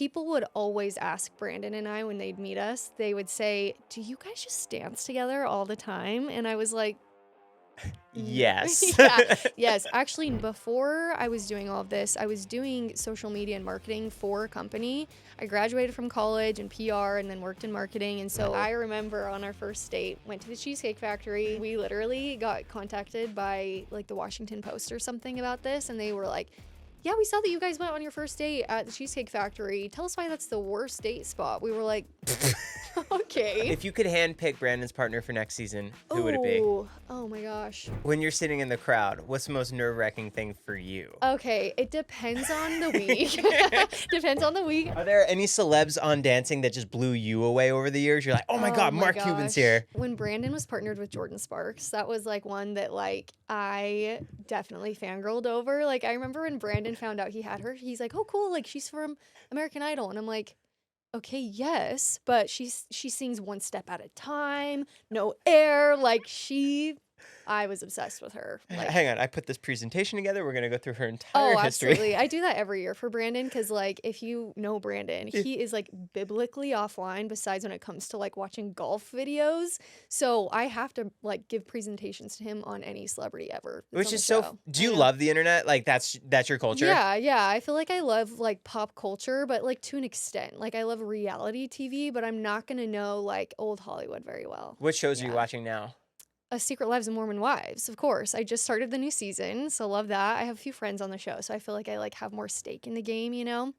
people would always ask Brandon and I when they'd meet us, they would say, "Do you guys just dance together all the time?" And I was like, Yes. yeah, yes. Actually, before I was doing all of this, I was doing social media and marketing for a company. I graduated from college in PR and then worked in marketing. And so I remember on our first date, went to the Cheesecake Factory. We literally got contacted by like the Washington Post or something about this. And they were like, "Yeah, we saw that you guys went on your first date at the Cheesecake Factory. Tell us why that's the worst date spot." We were like, okay. If you could handpick Brandon's partner for next season, who would it be? Oh my gosh. When you're sitting in the crowd, what's the most nerve-wracking thing for you? Okay, it depends on the week. Depends on the week. Are there any celebs on Dancing that just blew you away over the years? You're like, oh my God, Mark Cuban's here. When Brandon was partnered with Jordan Sparks, that was like one that like I definitely fangirled over. Like I remember when Brandon found out he had her, he's like, "Oh cool, like she's from American Idol." And I'm like, "Okay, yes, but she sings one step at a time, no air." Like I was obsessed with her. Like, Hang on, I put this presentation together. We're going to go through her entire history. Absolutely. I do that every year for Brandon because, like, if you know Brandon, he is, like, biblically offline besides when it comes to, like, watching golf videos. So I have to, like, give presentations to him on any celebrity ever. Which is so... Do you love the internet? Like, that's your culture? Yeah. I feel like I love, like, pop culture, but, like, to an extent. Like, I love reality TV, but I'm not going to know, like, old Hollywood very well. What shows are you watching now? Secret Lives of Mormon Wives, of course. I just started the new season, so love that. I have a few friends on the show, so I feel like I like have more stake in the game, you know?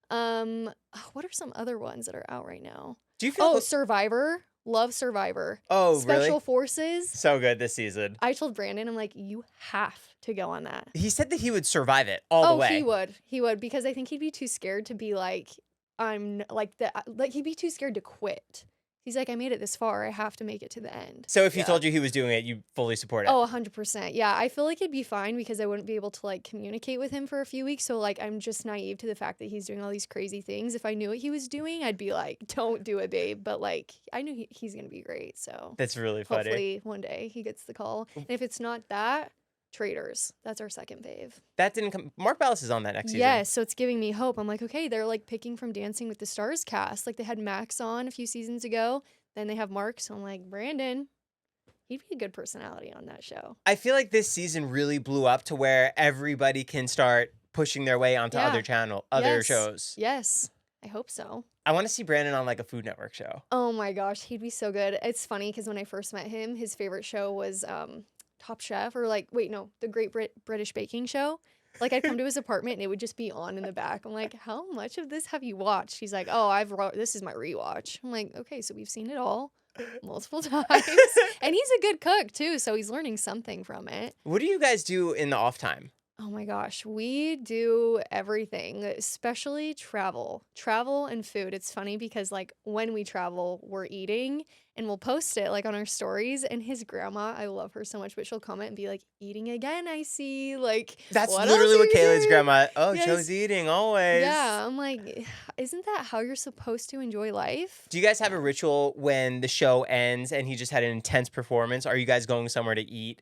What are some other ones that are out right now? Do you feel Survivor. Love Survivor. Oh, Special really? Forces. So good this season. I told Brandon, I'm like, you have to go on that. He said that he would survive it all the way. He would, because I think he'd be too scared to be like, he'd be too scared to quit. He's like, I made it this far. I have to make it to the end. So if he told you he was doing it, you fully support it? Oh, 100%. Yeah, I feel like it'd be fine because I wouldn't be able to, like, communicate with him for a few weeks. So, like, I'm just naive to the fact that he's doing all these crazy things. If I knew what he was doing, I'd be like, don't do it, babe. But, like, I knew he's going to be great. So that's really funny. Hopefully one day he gets the call. And if it's not that, Traitors. That's our second fave. That didn't come. Mark Ballas is on that next season. Yes, so it's giving me hope. I'm like, okay, they're, like, picking from Dancing with the Stars cast. Like, they had Max on a few seasons ago. Then they have Mark, so I'm like, Brandon, he'd be a good personality on that show. I feel like this season really blew up to where everybody can start pushing their way onto other shows. Yes, I hope so. I want to see Brandon on like a Food Network show. Oh my gosh, he'd be so good. It's funny because when I first met him, his favorite show was Top Chef or the Great British Baking Show. Like, I'd come to his apartment and it would just be on in the back. I'm like, how much of this have you watched? He's like, oh, this is my rewatch. I'm like, okay, so we've seen it all multiple times. And he's a good cook, too, so he's learning something from it. What do you guys do in the off time? Oh my gosh, we do everything, especially travel and food. It's funny because like when we travel, we're eating and we'll post it like on our stories. And his grandma, I love her so much, but she'll comment and be like, "Eating again, I see." Like, that's what literally what Kayla's doing? grandma. Oh, yes. Joe's eating always. Yeah, I'm like, isn't that how you're supposed to enjoy life? Do you guys have a ritual when the show ends and he just had an intense performance? Are you guys going somewhere to eat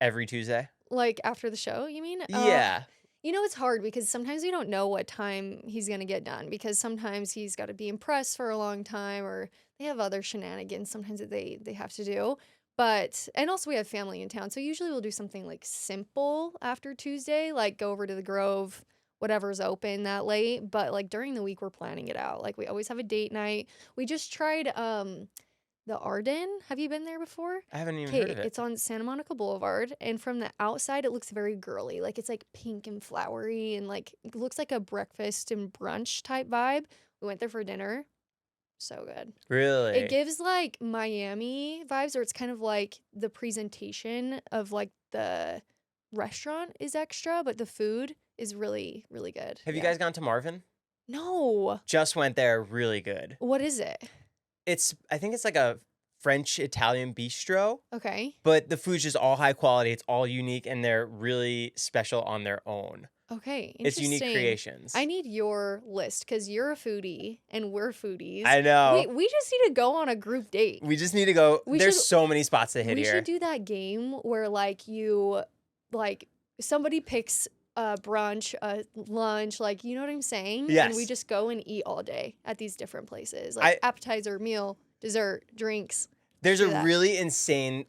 every Tuesday? Like after the show, you mean? Yeah. You know, it's hard because sometimes we don't know what time he's going to get done because sometimes he's got to be impressed for a long time or they have other shenanigans sometimes that they have to do. And also we have family in town. So usually we'll do something like simple after Tuesday, like go over to the Grove, whatever's open that late. But like during the week, we're planning it out. Like we always have a date night. We just tried the Arden. Have you been there before? I haven't even heard of it. It's on Santa Monica Boulevard, and from the outside, it looks very girly. Like, it's, like, pink and flowery, and, like, it looks like a breakfast and brunch type vibe. We went there for dinner. So good. Really? It gives, like, Miami vibes, or it's kind of, like, the presentation of, like, the restaurant is extra, but the food is really, really good. Have you guys gone to Marvin? No. Just went there. Really good. What is it? I think it's like a French-Italian bistro. Okay. But the food's just all high quality. It's all unique, and they're really special on their own. Okay, it's unique creations. I need your list because you're a foodie and we're foodies. I know. We just need to go on a group date. We just need to go. There's so many spots to hit here. We should do that game where like somebody picks brunch, lunch, like, you know what I'm saying? Yes. And we just go and eat all day at these different places, like appetizer, meal, dessert, drinks. There's do a that. really insane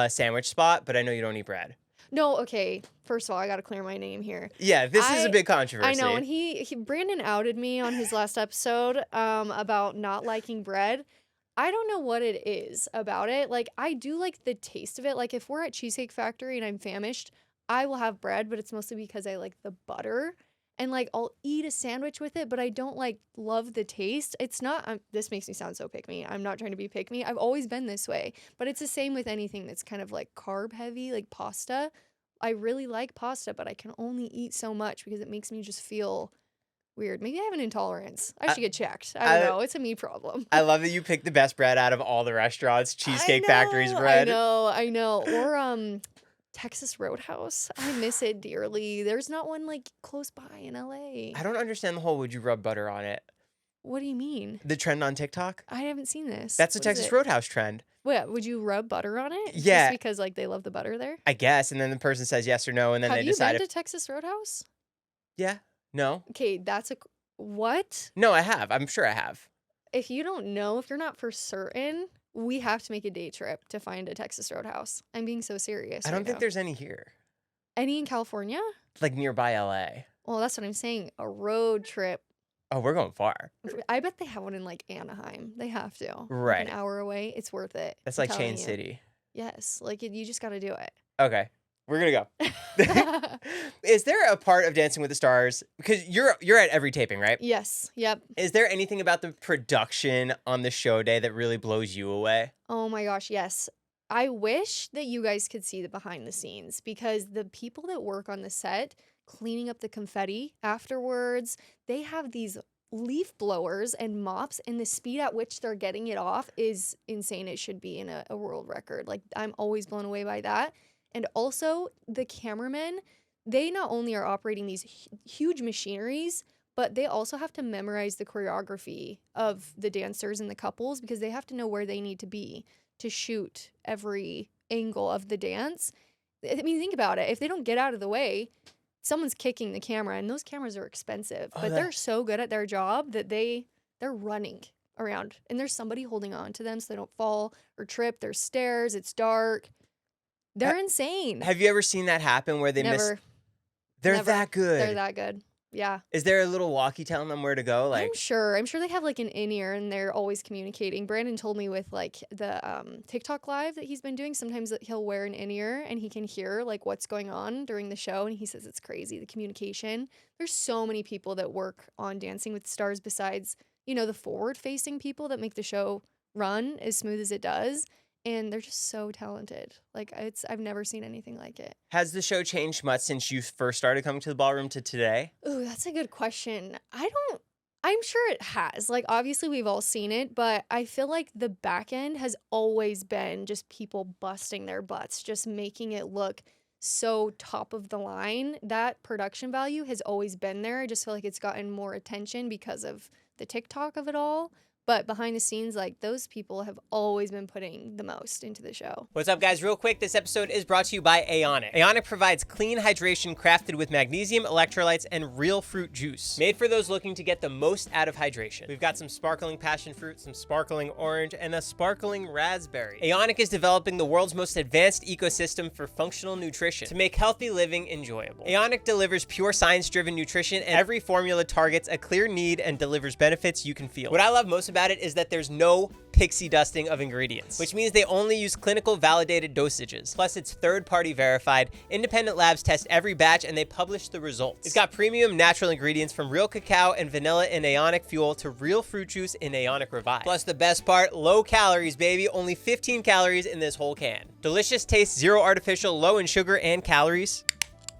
sandwich spot, but I know you don't eat bread. No, okay. First of all, I got to clear my name here. Yeah, this is a big controversy. I know, and Brandon outed me on his last episode about not liking bread. I don't know what it is about it. Like, I do like the taste of it. Like, if we're at Cheesecake Factory and I'm famished, I will have bread, but it's mostly because I like the butter. And, like, I'll eat a sandwich with it, but I don't, like, love the taste. It's not, this makes me sound so pick-me. I'm not trying to be pick-me. I've always been this way. But it's the same with anything that's kind of, like, carb-heavy, like pasta. I really like pasta, but I can only eat so much because it makes me just feel weird. Maybe I have an intolerance. I should get checked. I don't know. It's a me problem. I love that you picked the best bread out of all the restaurants. Cheesecake Factory's bread. I know. Or Texas Roadhouse. I miss it dearly. There's not one like close by in LA. I don't understand the whole would you rub butter on it. What do you mean? The trend on TikTok? I haven't seen this. That's a Texas Roadhouse trend. What, would you rub butter on it? Yeah. Just because like they love the butter there? I guess. And then the person says yes or no, and then they decide. Have you been to Texas Roadhouse? Yeah. No. Okay, what? No, I have. I'm sure I have. If you don't know, if you're not for certain, we have to make a day trip to find a Texas Roadhouse. I'm being so serious. I don't think there's any here. Any in California? Like nearby LA. Well, that's what I'm saying. A road trip. Oh, we're going far. I bet they have one in like Anaheim. They have to. Right. Like an hour away. It's worth it. That's like Chain City. Yes. Like you just got to do it. Okay. We're going to go. Is there a part of Dancing with the Stars? Because you're at every taping, right? Yes. Yep. Is there anything about the production on the show day that really blows you away? Oh my gosh, yes. I wish that you guys could see the behind the scenes because the people that work on the set cleaning up the confetti afterwards, they have these leaf blowers and mops, and the speed at which they're getting it off is insane. It should be in a world record. Like, I'm always blown away by that. And also, the cameramen, they not only are operating these huge machineries, but they also have to memorize the choreography of the dancers and the couples because they have to know where they need to be to shoot every angle of the dance. I mean, think about it. If they don't get out of the way, someone's kicking the camera, and those cameras are expensive. But they're so good at their job that they're running around, and there's somebody holding on to them so they don't fall or trip. There's stairs. It's dark. They're insane. Have you ever seen that happen where they miss? They're that good. They're that good. Yeah. Is there a little walkie telling them where to go? Like, I'm sure they have like an in-ear and they're always communicating. Brandon told me with like the TikTok live that he's been doing, sometimes he'll wear an in-ear and he can hear like what's going on during the show. And he says it's crazy, the communication. There's so many people that work on Dancing with the Stars besides, the forward-facing people that make the show run as smooth as it does. And they're just so talented. Like, I've never seen anything like it. Has the show changed much since you first started coming to the ballroom to today? Ooh, that's a good question. I'm sure it has. Like, obviously, we've all seen it, but I feel like the back end has always been just people busting their butts, just making it look so top of the line. That production value has always been there. I just feel like it's gotten more attention because of the TikTok of it all. But behind the scenes, like, those people have always been putting the most into the show. What's up, guys? Real quick, this episode is brought to you by Aonic. Aonic provides clean hydration crafted with magnesium, electrolytes, and real fruit juice. Made for those looking to get the most out of hydration. We've got some sparkling passion fruit, some sparkling orange, and a sparkling raspberry. Aonic is developing the world's most advanced ecosystem for functional nutrition to make healthy living enjoyable. Aonic delivers pure science-driven nutrition, and every formula targets a clear need and delivers benefits you can feel. What I love most about it is that there's no pixie dusting of ingredients, which means they only use clinical validated dosages. Plus, it's third-party verified. Independent labs test every batch and they publish the results. It's got premium natural ingredients from real cacao and vanilla in Aonic Fuel to real fruit juice in Aonic Revive. Plus, the best part, low calories, baby. Only 15 calories in this whole can. Delicious taste, zero artificial, low in sugar and calories.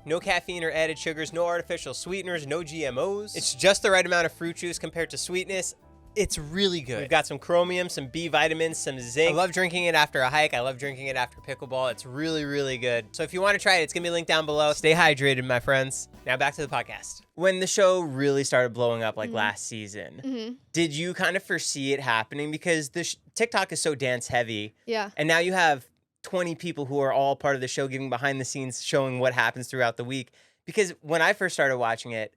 No caffeine or added sugars, no artificial sweeteners, no GMOs. It's just the right amount of fruit juice compared to sweetness. It's really good. We've got some chromium, some B vitamins, some zinc. I love drinking it after a hike. I love drinking it after pickleball. It's really, really good. So if you want to try it, it's going to be linked down below. Stay hydrated, my friends. Now back to the podcast. When the show really started blowing up like last season, did you kind of foresee it happening? Because the TikTok is so dance heavy. Yeah. And now you have 20 people who are all part of the show giving behind the scenes, showing what happens throughout the week. Because when I first started watching it,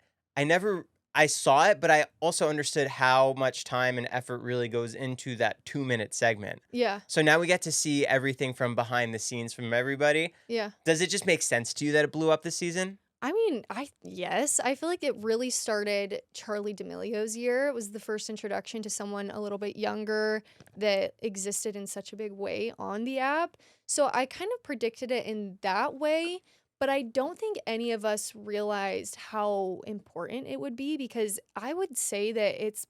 I saw it, but I also understood how much time and effort really goes into that 2-minute segment. Yeah. So now we get to see everything from behind the scenes from everybody. Yeah. Does it just make sense to you that it blew up this season? I mean, yes, I feel like it really started Charlie D'Amelio's year. It was the first introduction to someone a little bit younger that existed in such a big way on the app. So I kind of predicted it in that way, but I don't think any of us realized how important it would be, because I would say that it's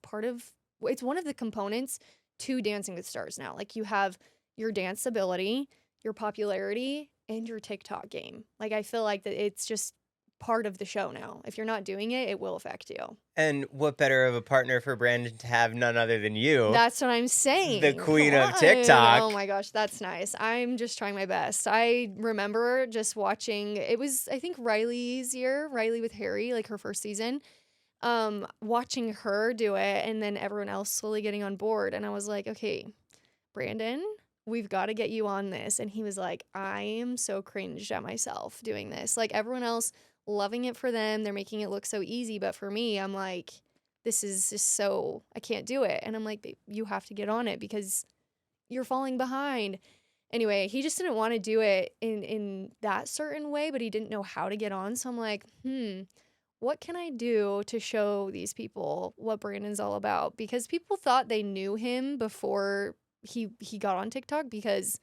one of the components to Dancing with Stars now. Like, you have your dance ability, your popularity, and your TikTok game. Like, I feel like that it's just part of the show now. If you're not doing it, it will affect you. And what better of a partner for Brandon to have none other than you? That's what I'm saying. The queen Come of on. TikTok. Oh my gosh, that's nice. I'm just trying my best. I remember just watching, it was, I think, Riley's year, Riley with Harry, like her first season, watching her do it, and then everyone else slowly getting on board. And I was like, okay, Brandon, we've got to get you on this. And he was like, I am so cringed at myself doing this. Like, everyone else loving it for them, they're making it look so easy, but for me, I'm like, this is just so, I can't do it. And I'm like, "Babe, you have to get on it because you're falling behind." Anyway, he just didn't want to do it in that certain way, but he didn't know how to get on. So I'm like, what can I do to show these people what Brandon's all about? Because people thought they knew him before he got on TikTok, because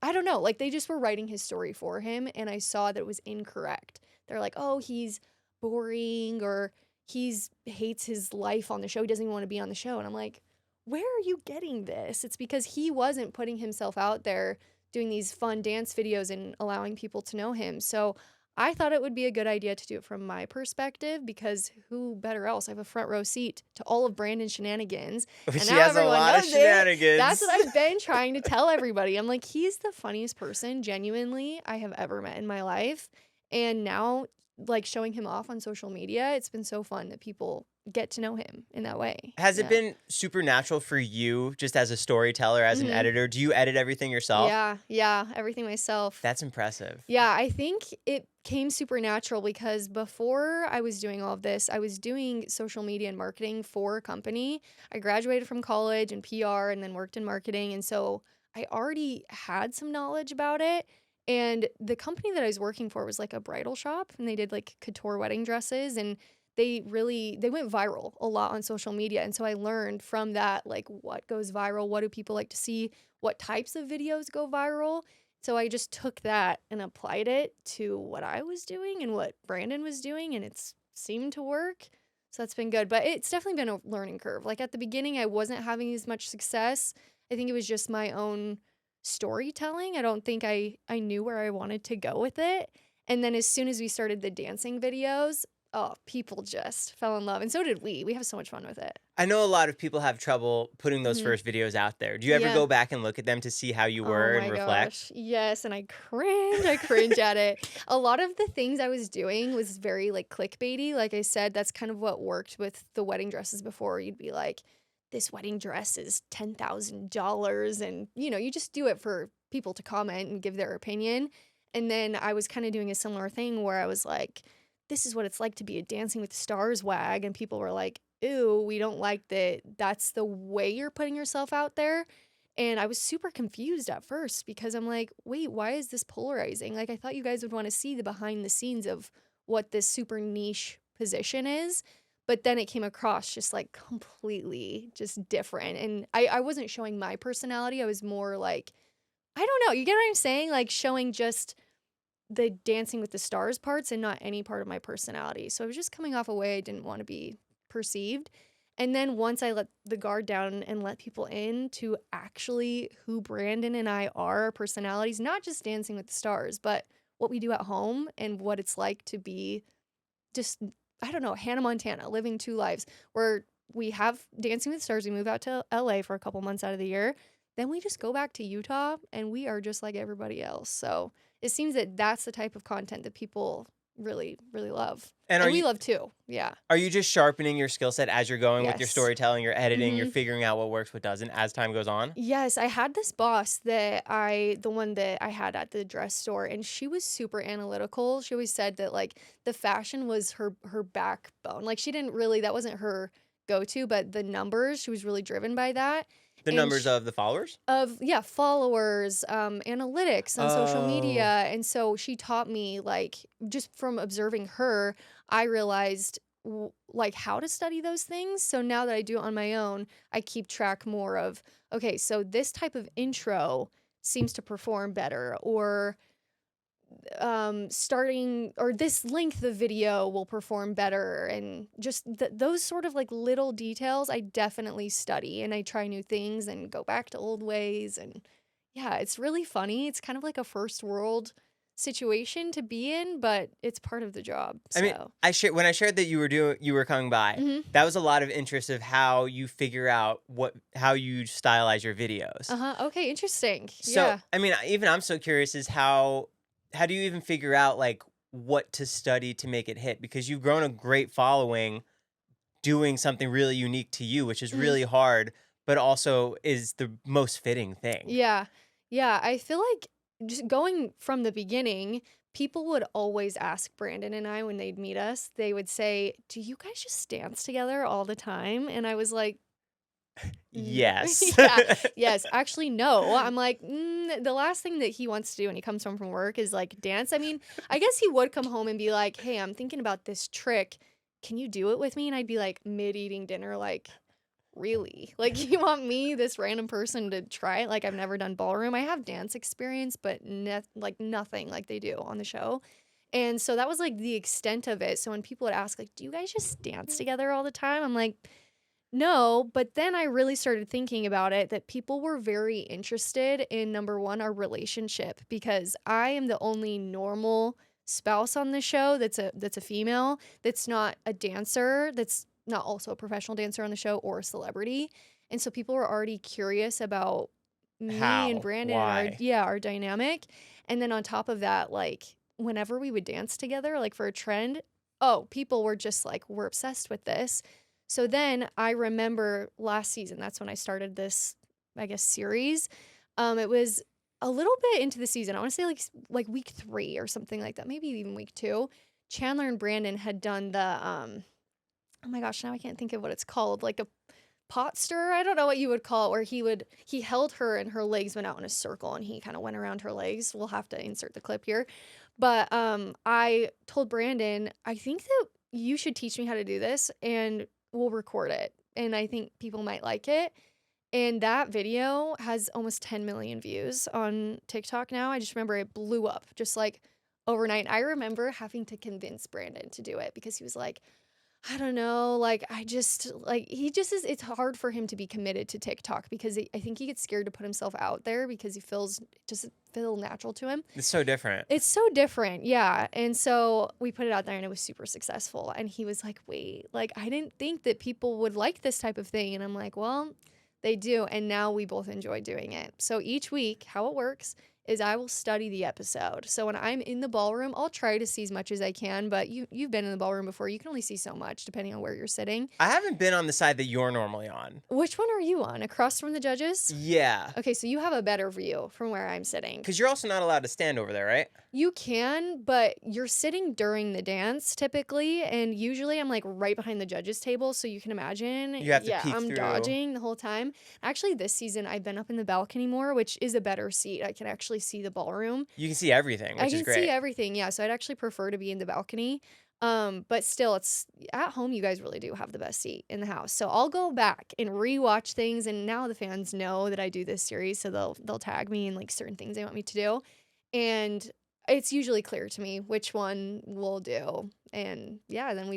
I don't know, like, they just were writing his story for him, and I saw that it was incorrect. They're like, oh, he's boring, or hates his life on the show. He doesn't even want to be on the show. And I'm like, where are you getting this? It's because he wasn't putting himself out there doing these fun dance videos and allowing people to know him. So I thought it would be a good idea to do it from my perspective, because who better else? I have a front row seat to all of Brandon's shenanigans. And She now has a everyone lot of knows it. shenanigans. That's what I've been trying to tell everybody. I'm like, he's the funniest person, genuinely, I have ever met in my life. And now, like, showing him off on social media, it's been so fun that people get to know him in that way. Has it been supernatural for you, just as a storyteller, as an editor? Do you edit everything yourself? Yeah, everything myself. That's impressive. Yeah, I think it came supernatural because before I was doing all of this, I was doing social media and marketing for a company. I graduated from college in PR and then worked in marketing, and so I already had some knowledge about it. And the company that I was working for was like a bridal shop, and they did like couture wedding dresses, and they went viral a lot on social media. And so I learned from that, like, what goes viral, what do people like to see, what types of videos go viral. So I just took that and applied it to what I was doing and what Brandon was doing, and it's seemed to work. So that's been good, but it's definitely been a learning curve. Like, at the beginning, I wasn't having as much success. I think it was just my own storytelling. I don't think I knew where I wanted to go with it. And then as soon as we started the dancing videos, oh, people just fell in love. And so did we. We have so much fun with it. I know a lot of people have trouble putting those first videos out there. Do you ever go back and look at them to see how you were and reflect? Gosh. Yes, and I cringe at it. A lot of the things I was doing was very, like, clickbaity. Like I said, that's kind of what worked with the wedding dresses before. You'd be like, this wedding dress is $10,000, and you just do it for people to comment and give their opinion. And then I was kind of doing a similar thing where I was like, this is what it's like to be a Dancing with the Stars wag, and people were like, ew, we don't like that that's the way you're putting yourself out there. And I was super confused at first, because I'm like, wait, why is this polarizing? Like, I thought you guys would want to see the behind the scenes of what this super niche position is. But then it came across just like completely just different. And I wasn't showing my personality. I was more like, I don't know. You get what I'm saying? Like, showing just the Dancing with the Stars parts and not any part of my personality. So I was just coming off a way I didn't want to be perceived. And then once I let the guard down and let people in to actually who Brandon and I are, our personalities, not just Dancing with the Stars, but what we do at home and what it's like to be just, I don't know, Hannah Montana, living two lives, where we have Dancing with the Stars. We move out to LA for a couple months out of the year. Then we just go back to Utah and we are just like everybody else. So it seems that that's the type of content that people really, really love. And And we love too. Yeah. Are you just sharpening your skill set as you're going with your Yes. storytelling, your editing, you're Mhm. figuring out what works, what doesn't as time goes on? Yes, I had this boss the one that I had at the dress store, and she was super analytical. She always said that like the fashion was her backbone. Like she didn't really, that wasn't her go-to, but the numbers, she was really driven by that. The And numbers of the followers? followers, analytics on social media. Oh. And so she taught me, like, just from observing her, I realized like how to study those things. So now that I do it on my own, I keep track more of, okay, so this type of intro seems to perform better, or starting, or this length of video will perform better, and just those sort of like little details I definitely study, and I try new things and go back to old ways. And yeah, it's really funny. It's kind of like a first world situation to be in, but it's part of the job. I mean, So when I shared that you were coming by, Mhm. that was a lot of interest of how you figure out how you stylize your videos. Okay, interesting. So, Yeah. I mean, even I'm so curious is how do you even figure out like what to study to make it hit? Because you've grown a great following doing something really unique to you, which is Mhm. really hard, but also is the most fitting thing. Yeah. Yeah. I feel like just going from the beginning, people would always ask Brandon and I when they'd meet us, they would say, "Do you guys just dance together all the time?" And I was like, Yes. yeah, yes. Actually, no. I'm like, the last thing that he wants to do when he comes home from work is like dance. I mean, I guess he would come home and be like, "Hey, I'm thinking about this trick. Can you do it with me?" And I'd be like, mid eating dinner, like, really? Like, you want me, this random person, to try it? Like, I've never done ballroom. I have dance experience, but like nothing like they do on the show. And so that was like the extent of it. So when people would ask, like, "Do you guys just dance together all the time?" I'm like, no. But then I really started thinking about it, that people were very interested in, number one, our relationship, because I am the only normal spouse on the show that's a female, that's not a dancer, that's not also a professional dancer on the show, or a celebrity. And so people were already curious about me and How? Brandon and Why? our dynamic. And then on top of that, like whenever we would dance together, like for a trend, oh, people were just like, "We're obsessed with this." So then I remember last season, that's when I started this, I guess, series. It was a little bit into the season. I want to say like week 3 or something like that, maybe even week 2. Chandler and Brandon had done the oh my gosh, now I can't think of what it's called, like a pot stir. I don't know what you would call it, where he held her and her legs went out in a circle and he kind of went around her legs. We'll have to insert the clip here. But I told Brandon, "I think that you should teach me how to do this and we'll record it. And I think people might like it." And that video has almost 10 million views on TikTok now. I just remember it blew up just like overnight. I remember having to convince Brandon to do it because he was like, "I don't know, like, I just," like, he just is, it's hard for him to be committed to TikTok because I think he gets scared to put himself out there because he feels, it doesn't feel natural to him. It's so different. It's so different, yeah. And so we put it out there and it was super successful. And he was like, "Wait, like, I didn't think that people would like this type of thing." And I'm like, "Well, they do." And now we both enjoy doing it. So each week, how it works is I will study the episode. So when I'm in the ballroom, I'll try to see as much as I can, but you've been in the ballroom before. You can only see so much depending on where you're sitting. I haven't been on the side that you're normally on. Which one are you on? Across from the judges? Yeah. Okay, so you have a better view from where I'm sitting. Because you're also not allowed to stand over there, right? You can, but you're sitting during the dance typically, and usually I'm like right behind the judges table, so you can imagine. You have to peek I'm through. dodging the whole time. Actually, this season I've been up in the balcony more, which is a better seat. I can actually see the ballroom. You can see everything, which I is can great. see everything, yeah. So I'd actually prefer to be in the balcony. But still, it's at home. You guys really do have the best seat in the house. So I'll go back and rewatch things, and now the fans know that I do this series, so they'll tag me in like certain things they want me to do, and it's usually clear to me which one we'll do. And yeah, then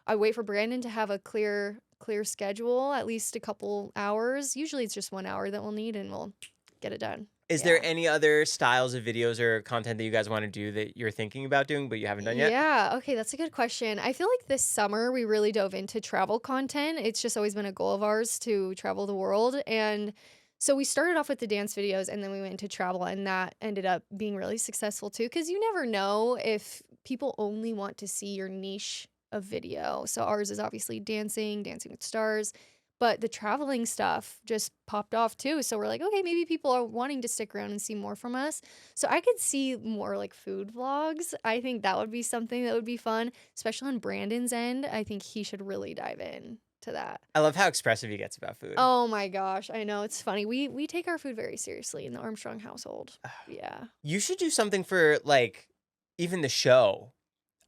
I wait for Brandon to have a clear schedule, at least a couple hours. Usually it's just 1 hour that we'll need, and we'll get it done. Is there any other styles of videos or content that you guys want to do that you're thinking about doing but you haven't done yet? Yeah, okay, that's a good question. I feel like this summer we really dove into travel content. It's just always been a goal of ours to travel the world. And so we started off with the dance videos and then we went into travel, and that ended up being really successful too, because you never know if people only want to see your niche of video. So ours is obviously dancing with stars, but the traveling stuff just popped off too. So we're like, okay, maybe people are wanting to stick around and see more from us. So I could see more like food vlogs. I think that would be something that would be fun, especially on Brandon's end. I think he should really dive in to that. I love how expressive he gets about food. Oh my gosh, I know, it's funny. We take our food very seriously in the Armstrong household. Yeah. You should do something for like even the show.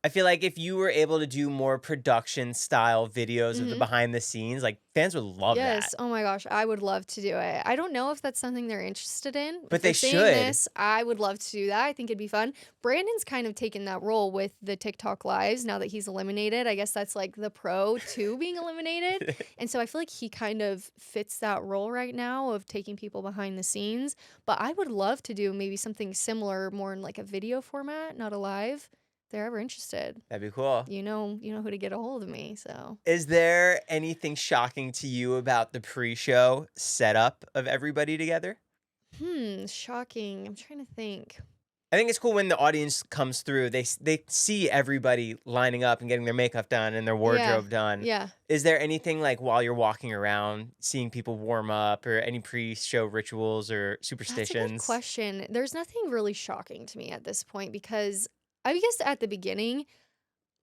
I feel like if you were able to do more production style videos of the behind the scenes, like fans would love that. Yes. Oh my gosh, I would love to do it. I don't know if that's something they're interested in. But If they they're saying should. This, I would love to do that. I think it'd be fun. Brandon's kind of taken that role with the TikTok lives now that he's eliminated. I guess that's like the pro to being eliminated. And so I feel like he kind of fits that role right now of taking people behind the scenes. But I would love to do maybe something similar, more in like a video format, not a live. If they're ever interested, That'd be cool. you know who to get a hold of me. So Is there anything shocking to you about the pre-show setup of everybody together? Shocking. I'm trying to think. I think it's cool when the audience comes through. They see everybody lining up and getting their makeup done and their wardrobe done. Yeah. Is there anything like while you're walking around, seeing people warm up, or any pre-show rituals or superstitions? That's a good question. There's nothing really shocking to me at this point because I guess at the beginning,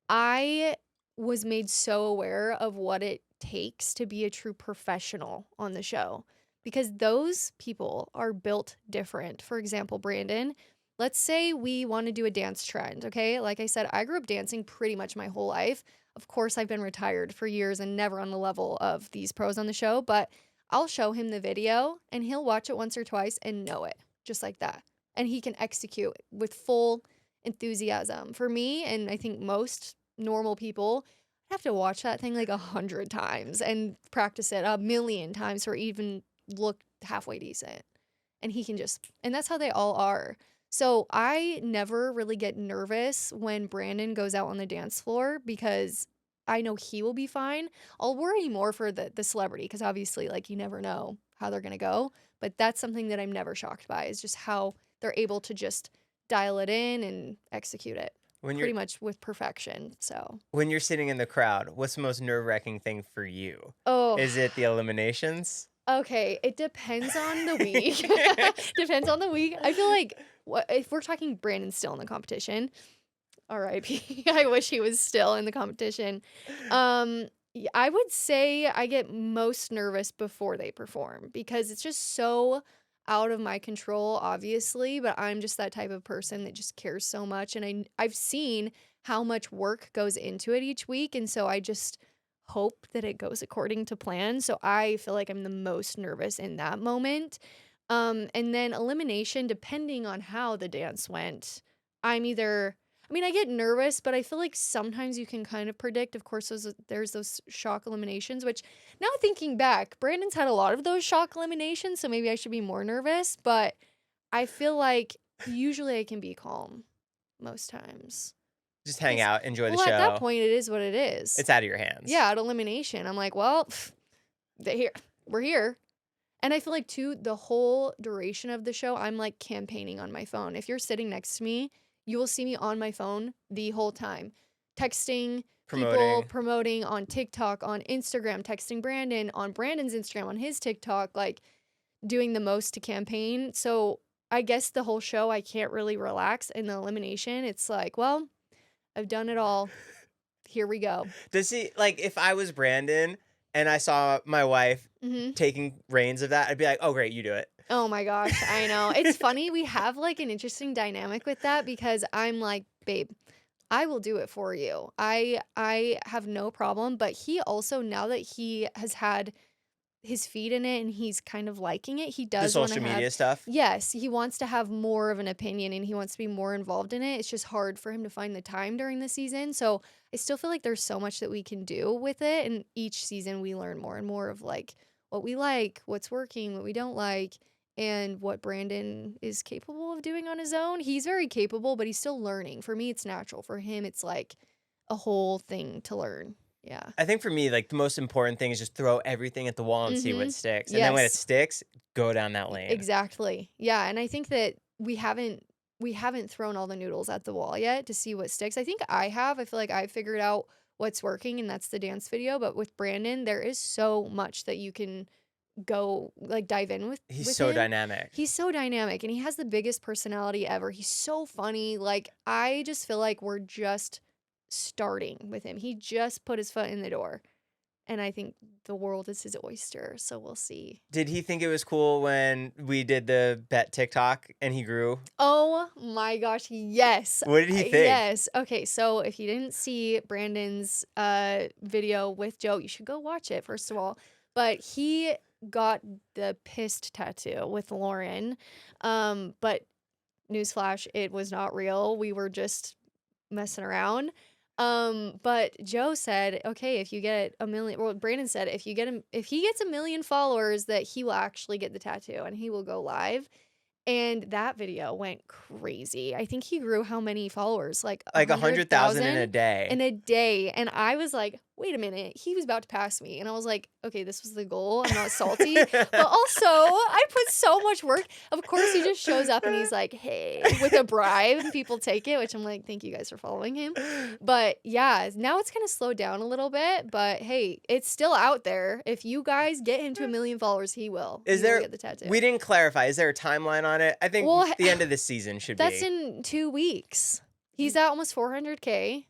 I was made so aware of what it takes to be a true professional on the show because those people are built different. For example, Brandon, let's say we want to do a dance trend, okay? Like I said, I grew up dancing pretty much my whole life. Of course, I've been retired for years and never on the level of these pros on the show, but I'll show him the video and he'll watch it once or twice and know it just like that. And he can execute with full enthusiasm. For me, and I think most normal people, I have to watch that thing like 100 times and practice it 1,000,000 times for even look halfway decent. And he can just, and that's how they all are. So I never really get nervous when Brandon goes out on the dance floor because I know he will be fine. I'll worry more for the celebrity because obviously like you never know how they're going to go. But that's something that I'm never shocked by is just how they're able to just dial it in and execute it pretty much with perfection. So when you're sitting in the crowd, what's the most nerve-wracking thing for you? Oh, Is it the eliminations? Okay, it depends on the week. Depends on the week. I feel like if we're talking Brandon's still in the competition, R.I.P. I wish he was still in the competition. I would say I get most nervous before they perform because it's just so out of my control, obviously, but I'm just that type of person that just cares so much. And I've seen how much work goes into it each week. And so I just hope that it goes according to plan. So I feel like I'm the most nervous in that moment. And then elimination, depending on how the dance went, I get nervous, but I feel like sometimes you can kind of predict. Of course, there's those shock eliminations, which now thinking back, Brandon's had a lot of those shock eliminations, so maybe I should be more nervous. But I feel like usually I can be calm most times. Just hang out, enjoy the show. Well, at that point, it is what it is. It's out of your hands. Yeah, at elimination, I'm like, well, we're here. And I feel like, too, the whole duration of the show, I'm like campaigning on my phone. If you're sitting next to me, you will see me on my phone the whole time, texting people, promoting on TikTok, on Instagram, texting Brandon, on Brandon's Instagram, on his TikTok, like doing the most to campaign. So I guess the whole show, I can't really relax. In the elimination, it's like, well, I've done it all. Here we go. Does he, like, if I was Brandon and I saw my wife taking reins of that, I'd be like, oh, great, you do it. Oh my gosh, I know. It's funny. We have like an interesting dynamic with that because I'm like, babe, I will do it for you. I have no problem. But he also, now that he has had his feet in it and he's kind of liking it, he does the social media stuff. Yes, he wants to have more of an opinion and he wants to be more involved in it. It's just hard for him to find the time during the season. So I still feel like there's so much that we can do with it. And each season we learn more and more of like what we like, what's working, what we don't like, and what Brandon is capable of doing on his own. He's very capable, but he's still learning. For me, it's natural. For him, it's like a whole thing to learn. Yeah. I think for me, like the most important thing is just throw everything at the wall and see what sticks. And then when it sticks, go down that lane. Exactly. Yeah. And I think that we haven't we haven't thrown all the noodles at the wall yet to see what sticks. I think I feel like I've figured out what's working, and that's the dance video. But with Brandon, there is so much that you can go like dive in with. He's so him. dynamic. He's so dynamic, and he has the biggest personality ever. He's so funny. Like, I just feel like we're just starting with him. He just put his foot in the door. And I think the world is his oyster, so we'll see. Did he think it was cool when we did the bet TikTok and he grew? Oh my gosh, yes. What did he think? Yes. Okay, so if you didn't see Brandon's video with Joe, you should go watch it, first of all. But he got the pissed tattoo with Lauren. But newsflash, it was not real. We were just messing around. But Joe said, okay, if you get a million, well, Brandon said, if he gets 1 million followers, that he will actually get the tattoo and he will go live. And that video went crazy. I think he grew how many followers? Like 100,000 in a day. In a day. And I was like, wait a minute. He was about to pass me. And I was like, okay, this was the goal. I'm not salty. But also, I put so much work. Of course, he just shows up and he's like, hey, with a bribe. And people take it, which I'm like, thank you guys for following him. But yeah, now it's kind of slowed down a little bit. But hey, it's still out there. If you guys get him to 1 million followers, he will. He will get the tattoo. We didn't clarify. Is there a timeline on it? I think the end of this season should be. That's in 2 weeks. He's at almost 400K.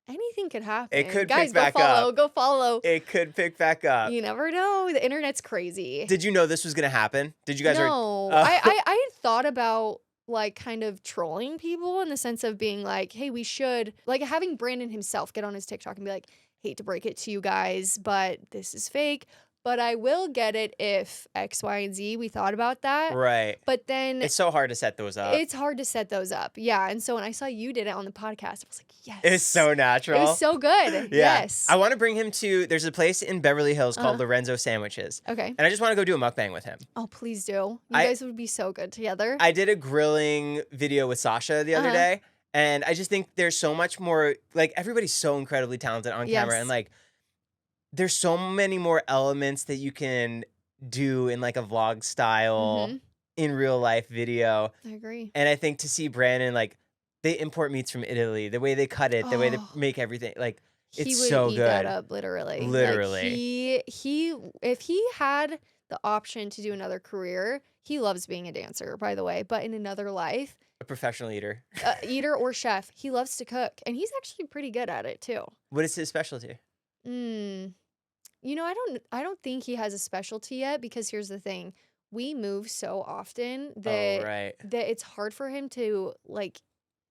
Anything could happen. It could Guys, pick back up. Go follow. It could pick back up. You never know. The internet's crazy. Did you know this was going to happen? Did you guys? No. I had thought about like kind of trolling people in the sense of being like, hey, we should, like having Brandon himself get on his TikTok and be like, hate to break it to you guys, but this is fake. But I will get it if X, Y, and Z. We thought about that. Right. But then it's so hard to set those up. It's hard to set those up. Yeah. And so when I saw you did it on the podcast, I was like, yes. It's so natural. It was so good. Yeah. Yes. I want to bring him to, there's a place in Beverly Hills called Lorenzo Sandwiches. Okay. And I just want to go do a mukbang with him. Oh, please do. You guys would be so good together. I did a grilling video with Sasha the other day. And I just think there's so much more, like everybody's so incredibly talented on camera. And like, there's so many more elements that you can do in like a vlog style in real life video. I agree. And I think to see Brandon, like they import meats from Italy, the way they cut it, the way they make everything, like it's so good. He would eat that up, literally. Literally. Like, if he had the option to do another career, he loves being a dancer, by the way, but in another life. A professional eater. Eater or chef. He loves to cook. And he's actually pretty good at it too. What is his specialty? You know, I don't think he has a specialty yet, because here's the thing. We move so often that that it's hard for him to like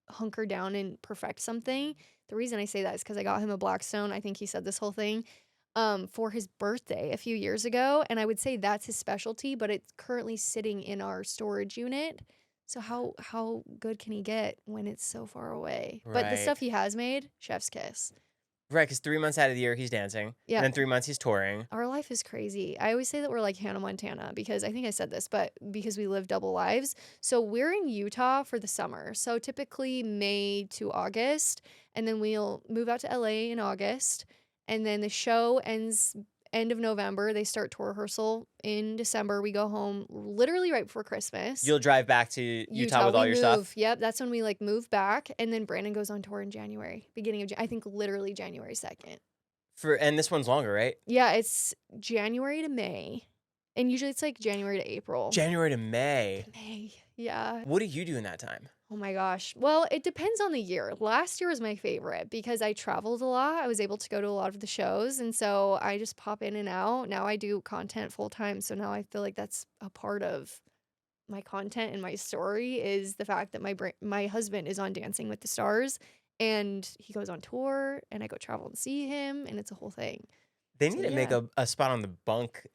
hunker down and perfect something. The reason I say that is because I got him a Blackstone. I think he said this whole thing for his birthday a few years ago, and I would say that's his specialty, but it's currently sitting in our storage unit. So how good can he get when it's so far away? Right. But the stuff he has made, chef's kiss. Right, because 3 months out of the year he's dancing. Yeah. And then 3 months he's touring. Our life is crazy. I always say that we're like Hannah Montana, because I think I said this, but because we live double lives. So we're in Utah for the summer. So typically May to August, and then we'll move out to LA in August. And then the show ends end of November. They start tour rehearsal in December. We go home literally right before Christmas. You'll drive back to Utah with all your stuff? Yep, that's when we like move back. And then Brandon goes on tour in January, beginning of, I think literally January 2nd. And this one's longer, right? Yeah, it's January to May. And usually it's like January to April. January to May. May, yeah. What do you do in that time? Oh my gosh. Well, it depends on the year. Last year was my favorite because I traveled a lot. I was able to go to a lot of the shows. And so I just pop in and out. Now I do content full time. So now I feel like that's a part of my content and my story, is the fact that my husband is on Dancing with the Stars and he goes on tour and I go travel and see him, and it's a whole thing. They need to make a spot on the bunk.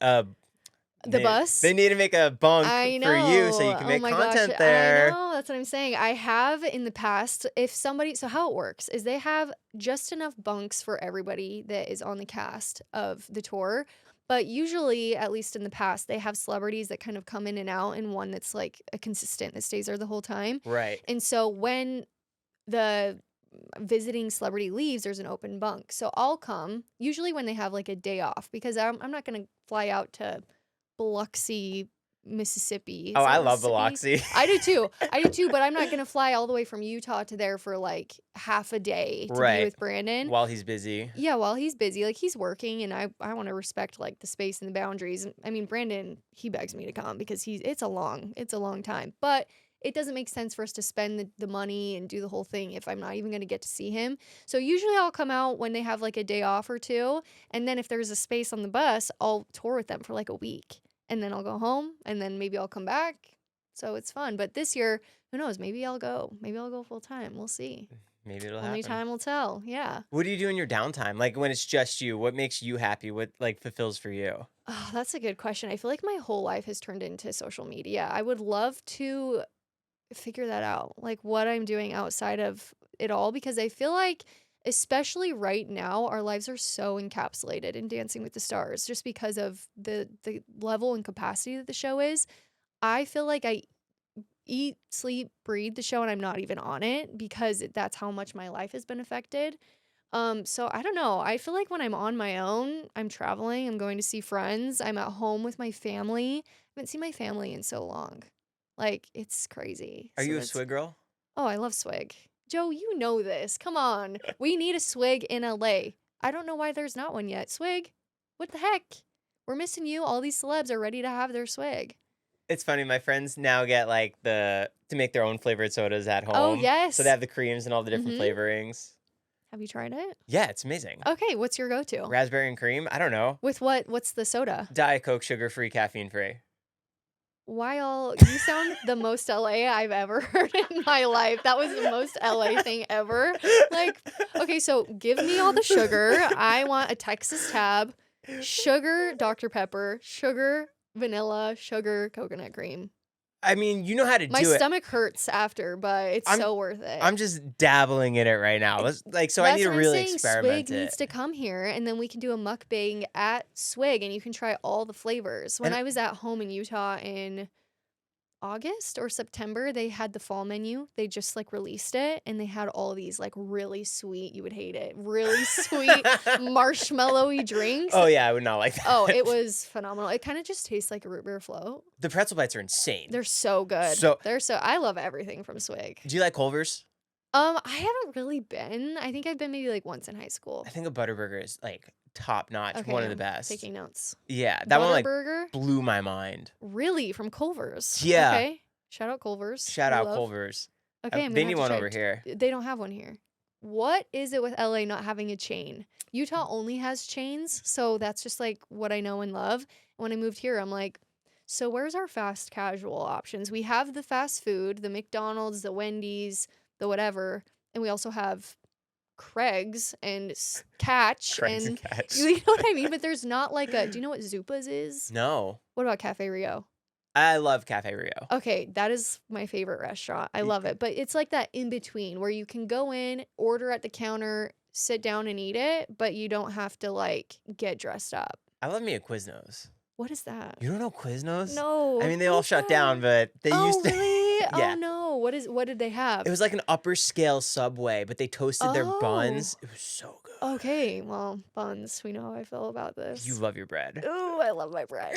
Bus? They need to make a bunk for you so you can make content there. I know, that's what I'm saying. I have in the past, so how it works is they have just enough bunks for everybody that is on the cast of the tour. But usually, at least in the past, they have celebrities that kind of come in and out, and one that's like a consistent that stays there the whole time. Right. And so when the visiting celebrity leaves, there's an open bunk. So I'll come, usually when they have like a day off, because I'm not going to fly out to Biloxi, Mississippi. Oh, Is it I love Mississippi? Biloxi. I do too, but I'm not going to fly all the way from Utah to there for like half a day to be Right. with Brandon. While he's busy. Yeah, while he's busy. Like, he's working, and I want to respect, like, the space and the boundaries. I mean, Brandon, he begs me to come because it's a long time. But it doesn't make sense for us to spend the money and do the whole thing if I'm not even going to get to see him. So usually I'll come out when they have, like, a day off or two. And then if there's a space on the bus, I'll tour with them for, like, a week. And then I'll go home, and then maybe I'll come back. So it's fun. But this year, who knows? Maybe I'll go. Maybe I'll go full time. We'll see. Maybe it'll Only happen. time will tell. Yeah. What do you do in your downtime? Like when it's just you, what makes you happy? What like fulfills for you? Oh, that's a good question. I feel like my whole life has turned into social media. I would love to figure that out, like what I'm doing outside of it all, because I feel like, especially right now, our lives are so encapsulated in Dancing with the Stars just because of the level and capacity that the show is. I feel like I eat, sleep, breathe the show, and I'm not even on it because that's how much my life has been affected. So I don't know. I feel like when I'm on my own, I'm traveling, I'm going to see friends, I'm at home with my family. I haven't seen my family in so long. Like, it's crazy. Are So you a that's- swig girl? Oh, I love swig. Joe, you know this. Come on. We need a swig in LA. I don't know why there's not one yet. Swig? What the heck? We're missing you. All these celebs are ready to have their swig. It's funny. My friends now get like to make their own flavored sodas at home. Oh, yes. So they have the creams and all the different flavorings. Have you tried it? Yeah, it's amazing. Okay, what's your go-to? Raspberry and cream. I don't know. With what? What's the soda? Diet Coke, sugar-free, caffeine-free. While you sound the most LA I've ever heard in my life. That was the most LA thing ever. Like, okay, so give me all the sugar. I want a Texas tab, sugar, Dr. Pepper, sugar, vanilla, sugar, coconut cream. I mean, you know how to My do it. stomach hurts after, but it's so worth it. I'm just dabbling in it right now. So I need That's to what I'm really saying. experiment Swig needs to come here, and then we can do a mukbang at Swig, and you can try all the flavors. When And- I was at home in Utah in August or September, they had the fall menu. They just like released it, and they had all these like really sweet, you would hate it, really sweet marshmallowy drinks. Oh yeah, I would not like that. Oh, it was phenomenal. It kind of just tastes like a root beer float. The pretzel bites are insane. They're so good. I love everything from Swig. Do you like Culver's? I haven't really been. I think I've been maybe like once in high school. I think a Butterburger is like top notch, Okay, one of the I'm best. Taking notes. Yeah, that one like Butterburger? blew my mind. Really? From Culver's? Yeah. Okay. Shout out Culver's. Shout We out love- Culver's. Okay, I'm They gonna need have one to over check. here. They don't have one here. What is it with LA not having a chain? Utah only has chains, so that's just like what I know and love. When I moved here, I'm like, so where's our fast casual options? We have the fast food, the McDonald's, the Wendy's, the whatever, and we also have Craig's and Catch Craig's and and Catch. you know what I mean? But there's not like a. Do you know what Zupa's is? No, What about Cafe Rio? I love Cafe Rio. Okay, that is my favorite restaurant. I love it. But it's like that in between where you can go in, order at the counter, sit down and eat it, but you don't have to like get dressed up. I love me a Quiznos. What is that? You don't know Quiznos? No. I mean, they what all is shut that? down, but they Oh, used to. really? Yeah. Oh no. What did they have? It was like an upper scale Subway, but they toasted their buns. Oh. It was so good. Okay, well, buns. We know how I feel about this. You love your bread. Ooh, I love my bread.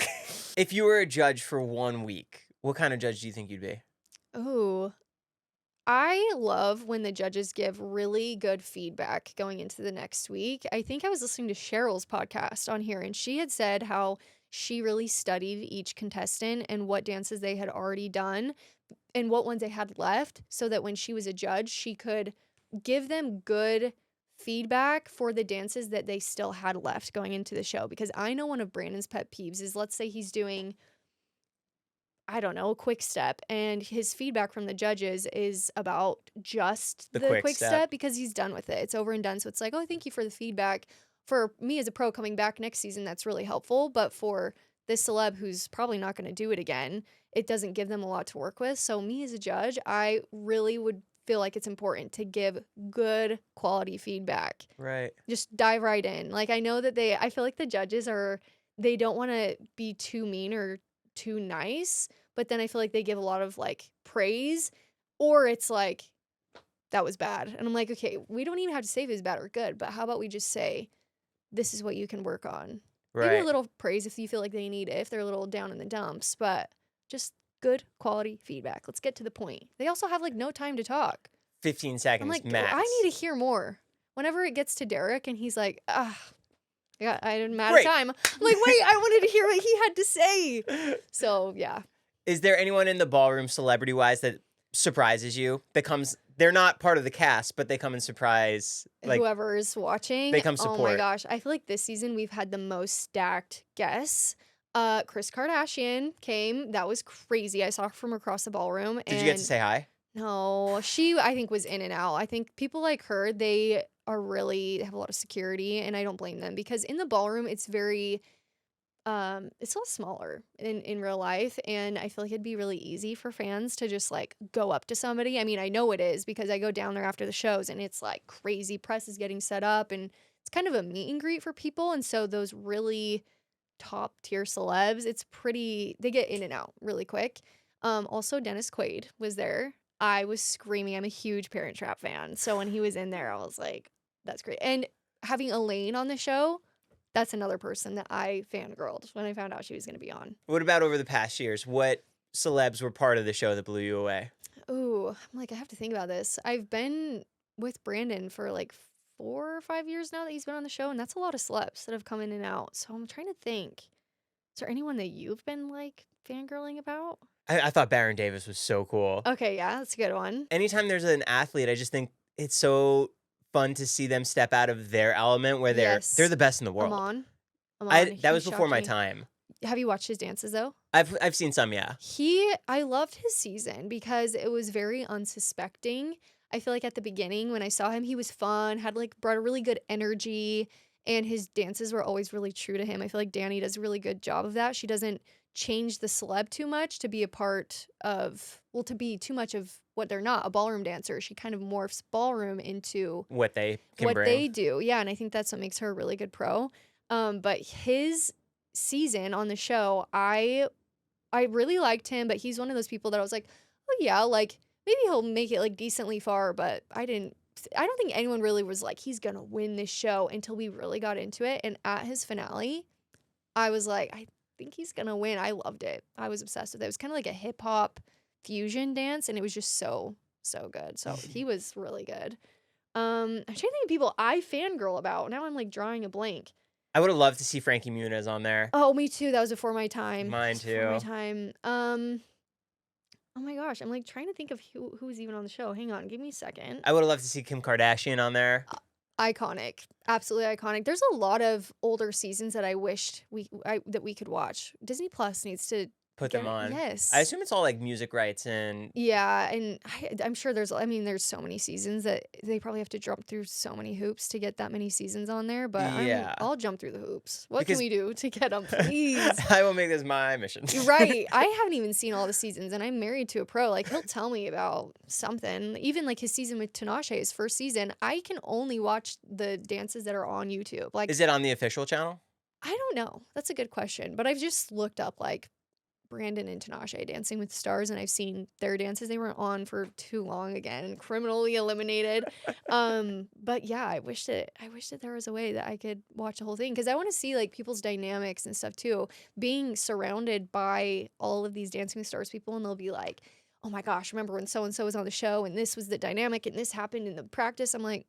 If you were a judge for 1 week, what kind of judge do you think you'd be? Ooh. I love when the judges give really good feedback going into the next week. I think I was listening to Cheryl's podcast on here, and she had said how she really studied each contestant and what dances they had already done and what ones they had left, so that when she was a judge, she could give them good feedback for the dances that they still had left going into the show. Because I know one of Brandon's pet peeves is, let's say he's doing, I don't know, a quick step, and his feedback from the judges is about just the quick step because he's done with it. It's over and done. So it's like, oh, thank you for the feedback. For me as a pro coming back next season, that's really helpful. But for this celeb who's probably not going to do it again, it doesn't give them a lot to work with. So me as a judge, I really would feel like it's important to give good quality feedback. Right. Just dive right in. Like, I know that I feel like the judges they don't want to be too mean or too nice, but then I feel like they give a lot of like praise, or it's like, that was bad. And I'm like, okay, we don't even have to say if it's bad or good, but how about we just say, this is what you can work on. Right. Maybe a little praise if you feel like they need it, if they're a little down in the dumps, but Just good quality feedback. Let's get to the point. They also have like no time to talk. 15 seconds I'm like, max. I need to hear more. Whenever it gets to Derek and he's like, I didn't matter Great. time. I'm like, wait, I wanted to hear what he had to say. So yeah. Is there anyone in the ballroom celebrity-wise that surprises you? They're not part of the cast, but they come and surprise like Whoever is watching. they come Oh my support. gosh. I feel like this season we've had the most stacked guests. Kris Kardashian came. That was crazy. I saw her from across the ballroom. Did you get to say hi? No, she I think was in and out. I think people like her, they have a lot of security, and I don't blame them because in the ballroom it's very it's a lot smaller in real life, and I feel like it'd be really easy for fans to just like go up to somebody. I mean, I know it is because I go down there after the shows and it's like crazy press is getting set up and it's kind of a meet and greet for people, and so those really top tier celebs, they get in and out really quick. Also Dennis Quaid was there. I was screaming. I'm a huge Parent Trap fan. So when he was in there, I was like, that's great. And having Elaine on the show, that's another person that I fangirled when I found out she was going to be on. What about over the past years? What celebs were part of the show that blew you away? Ooh, I'm like, I have to think about this. I've been with Brandon for like 4 or 5 years now that he's been on the show, and that's a lot of celebs that have come in and out. So I'm trying to think. Is there anyone that you've been like fangirling about? I thought Baron Davis was so cool. Okay, yeah, that's a good one. Anytime there's an athlete, I just think it's so fun to see them step out of their element where they're the best in the world. Amon, That was he before shocked my me. time. Have you watched his dances though? I've seen some, yeah. I loved his season because it was very unsuspecting. I feel like at the beginning when I saw him, he was fun, brought a really good energy, and his dances were always really true to him. I feel like Danny does a really good job of that. She doesn't change the celeb too much to be to be too much of what they're not, a ballroom dancer. She kind of morphs ballroom into what they can bring. They do. Yeah, and I think that's what makes her a really good pro. But his season on the show, I really liked him, but he's one of those people that I was like, oh yeah, like maybe he'll make it like decently far, but I don't think anyone really was like, he's gonna win this show until we really got into it. And at his finale, I was like, I think he's gonna win. I loved it. I was obsessed with it. It was kind of like a hip hop fusion dance, and it was just so good. So he was really good. I'm trying to think of people I fangirl about. Now I'm like drawing a blank. I would have loved to see Frankie Muniz on there. Oh, me too. That was before my time. Mine too. Before my time. Oh my gosh, I'm like trying to think of who was even on the show. Hang on, give me a second. I would have loved to see Kim Kardashian on there. Iconic, absolutely iconic. There's a lot of older seasons that I wished that we could watch. Disney Plus needs to Put them on. Yes. I assume it's all like music rights and Yeah, and I'm sure there's so many seasons that they probably have to jump through so many hoops to get that many seasons on there, but yeah. I'll jump through the hoops. What can we do to get them, please? I will make this my mission. Right. I haven't even seen all the seasons, and I'm married to a pro. Like, he'll tell me about something. Even like his season with Tinashe, his first season, I can only watch the dances that are on YouTube. Like, is it on the official channel? I don't know. That's a good question, but I've just looked up like Brandon and Tinashe Dancing with the Stars, and I've seen their dances. They weren't on for too long again, criminally eliminated. But yeah, I wish that there was a way that I could watch the whole thing, because I want to see like people's dynamics and stuff too. Being surrounded by all of these Dancing with the Stars people, and they'll be like, oh my gosh, remember when so and so was on the show and this was the dynamic and this happened in the practice. I'm like,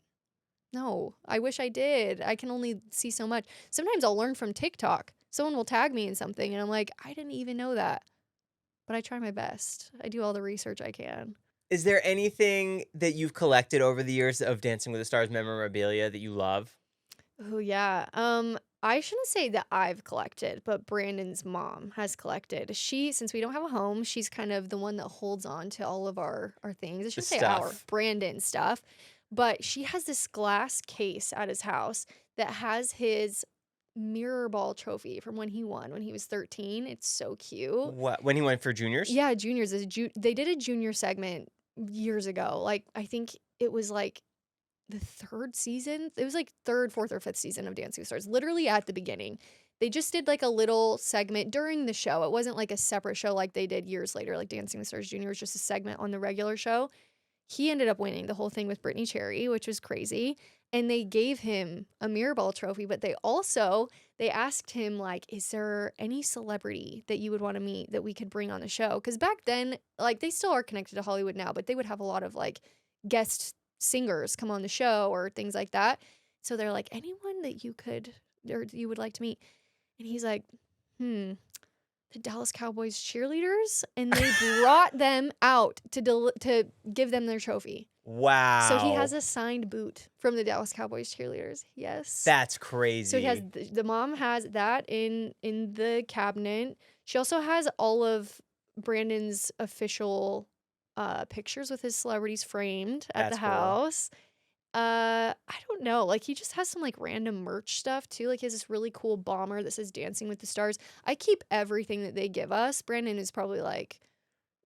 no, I wish I did. I can only see so much. Sometimes I'll learn from TikTok. Someone will tag me in something, and I'm like, I didn't even know that. But I try my best. I do all the research I can. Is there anything that you've collected over the years of Dancing with the Stars memorabilia that you love? Oh, yeah. I shouldn't say that I've collected, but Brandon's mom has collected. Since we don't have a home, she's kind of the one that holds on to all of our things. I shouldn't say our, Brandon stuff. But she has this glass case at his house that has his mirror ball trophy from when he won when he was 13. It's so cute. What, when he went for juniors? Yeah, juniors. They did a junior segment years ago. Like, I think it was like the third season. It was like third, fourth, or fifth season of Dancing with Stars. Literally at the beginning. They just did like a little segment during the show. It wasn't like a separate show like they did years later, like Dancing with Stars Junior was just a segment on the regular show. He ended up winning the whole thing with Brittany Cherry, which was crazy. and they gave him a mirror ball trophy, but they asked him, like, is there any celebrity that you would want to meet that we could bring on the show? Because back then, like, they still are connected to Hollywood now, but they would have a lot of, like, guest singers come on the show or things like that. So they're like, anyone that you could or you would like to meet? And he's like, the Dallas Cowboys cheerleaders, and they brought them out to give them their trophy. Wow. So he has a signed boot from the Dallas Cowboys cheerleaders. Yes. That's crazy. So he has the mom has that in the cabinet. She also has all of Brandon's official pictures with his celebrities framed at That's the cool. house. I don't know. Like, he just has some, like, random merch stuff, too. Like, he has this really cool bomber that says Dancing with the Stars. I keep everything that they give us. Brandon is probably like,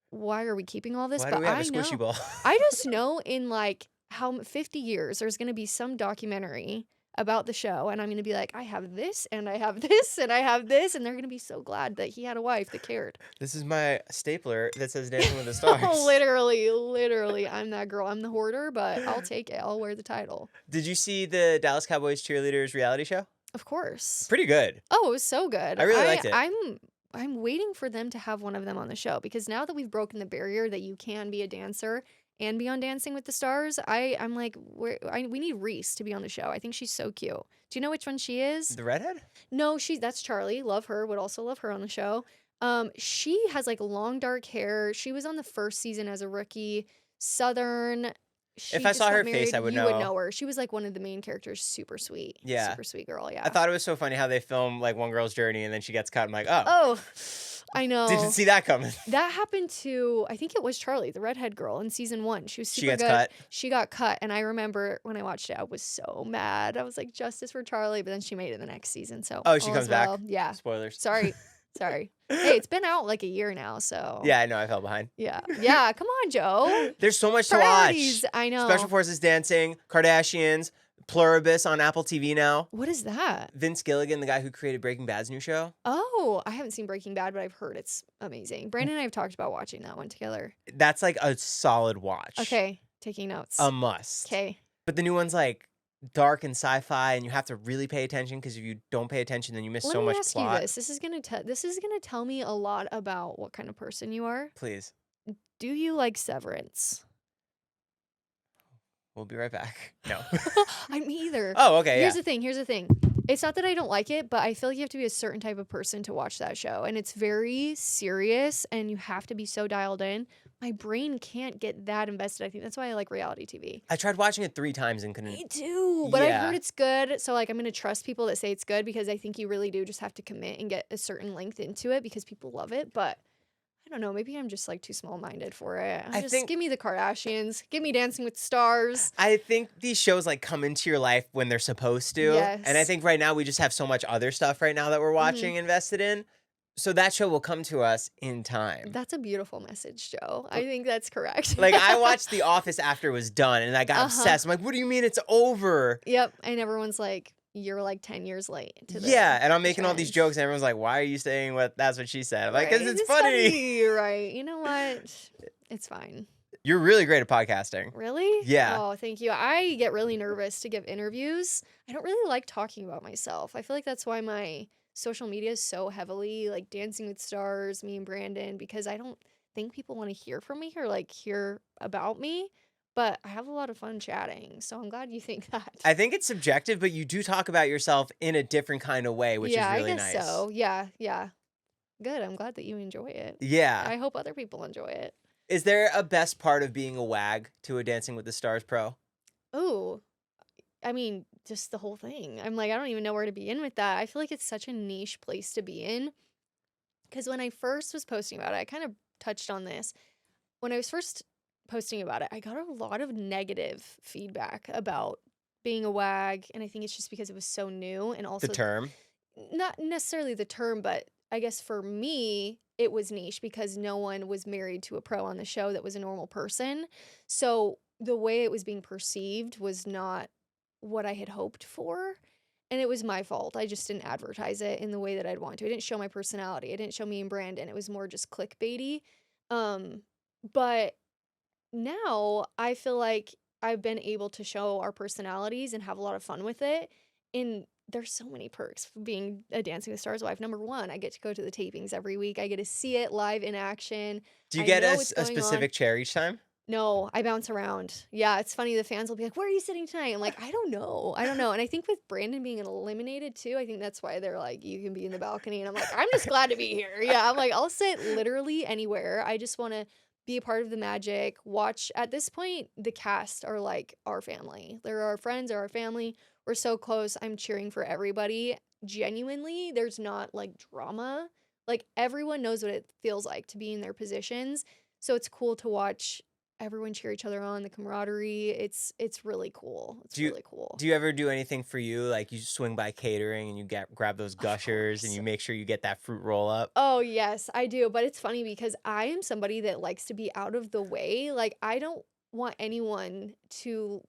why are we keeping all this? Why but do we have I a squishy know. ball? I just know in, like, 50 years, there's going to be some documentary about the show, and I'm going to be like, I have this, and I have this, and I have this, and they're going to be so glad that he had a wife that cared. This is my stapler that says Dancing with the Stars. Literally, I'm that girl. I'm the hoarder, but I'll take it. I'll wear the title. Did you see the Dallas Cowboys cheerleaders reality show? Of course. Pretty good. Oh, it was so good. I really liked it. I'm waiting for them to have one of them on the show, because now that we've broken the barrier that you can be a dancer and be on Dancing with the Stars, I'm like, we need Reese to be on the show. I think she's so cute. Do you know which one she is? The redhead? No, that's Charlie. Love her. Would also love her on the show. She has, like, long dark hair. She was on the first season as a rookie. Southern. If I saw her face, I would know. You would know her. She was, like, one of the main characters. Super sweet. Yeah. Super sweet girl, yeah. I thought it was so funny how they film, like, one girl's journey and then she gets cut. I'm like, oh. Oh, I know. Didn't see that coming. That happened to, I think it was Charlie, the redhead girl in season 1. She was super She gets good. cut. She got cut, and I remember when I watched it, I was so mad. I was like, justice for Charlie, but then she made it the next season, so. Oh, she all comes is back? well. Yeah. Spoilers. Sorry. Hey, it's been out like a year now, so. Yeah, I know. I fell behind. Yeah. Come on, Joe. There's so much Priorities, to watch. I know. Special Forces Dancing, Kardashians, Pluribus on Apple TV now. What is that? Vince Gilligan, the guy who created Breaking Bad's new show. Oh, I haven't seen Breaking Bad, but I've heard it's amazing. Brandon and I have talked about watching that one together. That's like a solid watch. Okay, taking notes. A must. Okay. But the new one's like dark and sci-fi, and you have to really pay attention, because if you don't pay attention, then you miss so much plot. Let me ask you this. This is gonna tell me a lot about what kind of person you are. Please. Do you like Severance? We'll be right back. No. Me either. Oh, okay, Here's the thing. It's not that I don't like it, but I feel like you have to be a certain type of person to watch that show. And it's very serious, and you have to be so dialed in. My brain can't get that invested. I think that's why I like reality TV. I tried watching it 3 times and couldn't. Me too, but Yeah. I've heard it's good. So, like, I'm going to trust people that say it's good, because I think you really do just have to commit and get a certain length into it, because people love it. But I don't know. Maybe I'm just, like, too small-minded for it. Give me the Kardashians. Give me Dancing with the Stars. I think these shows, like, come into your life when they're supposed to. Yes. And I think right now we just have so much other stuff right now that we're watching invested in. So that show will come to us in time. That's a beautiful message, Joe. I think that's correct. Like, I watched The Office after it was done, and I got obsessed. I'm like, what do you mean it's over? Yep. And everyone's like, you're like 10 years late to the Yeah, and I'm making all these trend. jokes, and everyone's like, why are you saying that's what she said? I'm like, because Right, it's funny. Right. You know what? It's fine. You're really great at podcasting. Really? Yeah. Oh, thank you. I get really nervous to give interviews. I don't really like talking about myself. I feel like that's why my social media is so heavily like Dancing with Stars, me and Brandon, because I don't think people want to hear from me or like hear about me. But I have a lot of fun chatting, so I'm glad you think that. I think it's subjective, but you do talk about yourself in a different kind of way, which is really I guess nice. so. Yeah. Good. I'm glad that you enjoy it. Yeah. I hope other people enjoy it. Is there a best part of being a WAG to a Dancing with the Stars pro? Oh, I mean, just the whole thing. I'm like, I don't even know where to begin with that. I feel like it's such a niche place to be in. Because when I first was posting about it, I kind of touched on this. When I was first posting about it, I got a lot of negative feedback about being a WAG. And I think it's just because it was so new. And also The term? not necessarily the term, but I guess for me, it was niche because no one was married to a pro on the show that was a normal person. So the way it was being perceived was not what I had hoped for. And it was my fault. I just didn't advertise it in the way that I'd want to. I didn't show my personality. I didn't show me and Brandon. It was more just clickbaity. But now I feel like I've been able to show our personalities and have a lot of fun with it. And there's so many perks for being a Dancing with Stars wife. Number one, I get to go to the tapings every week. I get to see it live in action. Do you I get know a what's going specific on. chair each time? No, I bounce around. Yeah, it's funny. The fans will be like, "Where are you sitting tonight?" I'm like, "I don't know. I don't know." And I think with Brandon being eliminated too, I think that's why they're like, "You can be in the balcony." And I'm like, "I'm just glad to be here." Yeah, I'm like, I'll sit literally anywhere. I just want to be a part of the magic. Watch. At this point, the cast are like our family. They're our friends, they're our family. We're so close. I'm cheering for everybody. Genuinely, there's not like drama. Like everyone knows what it feels like to be in their positions. So it's cool to watch everyone cheer each other on, the camaraderie. It's really cool. It's Do you really cool. do you ever do anything for you? Like you swing by catering and you grab those Of gushers and course. you make sure you get that fruit roll up? Oh, yes, I do. But it's funny because I am somebody that likes to be out of the way. Like I don't want anyone to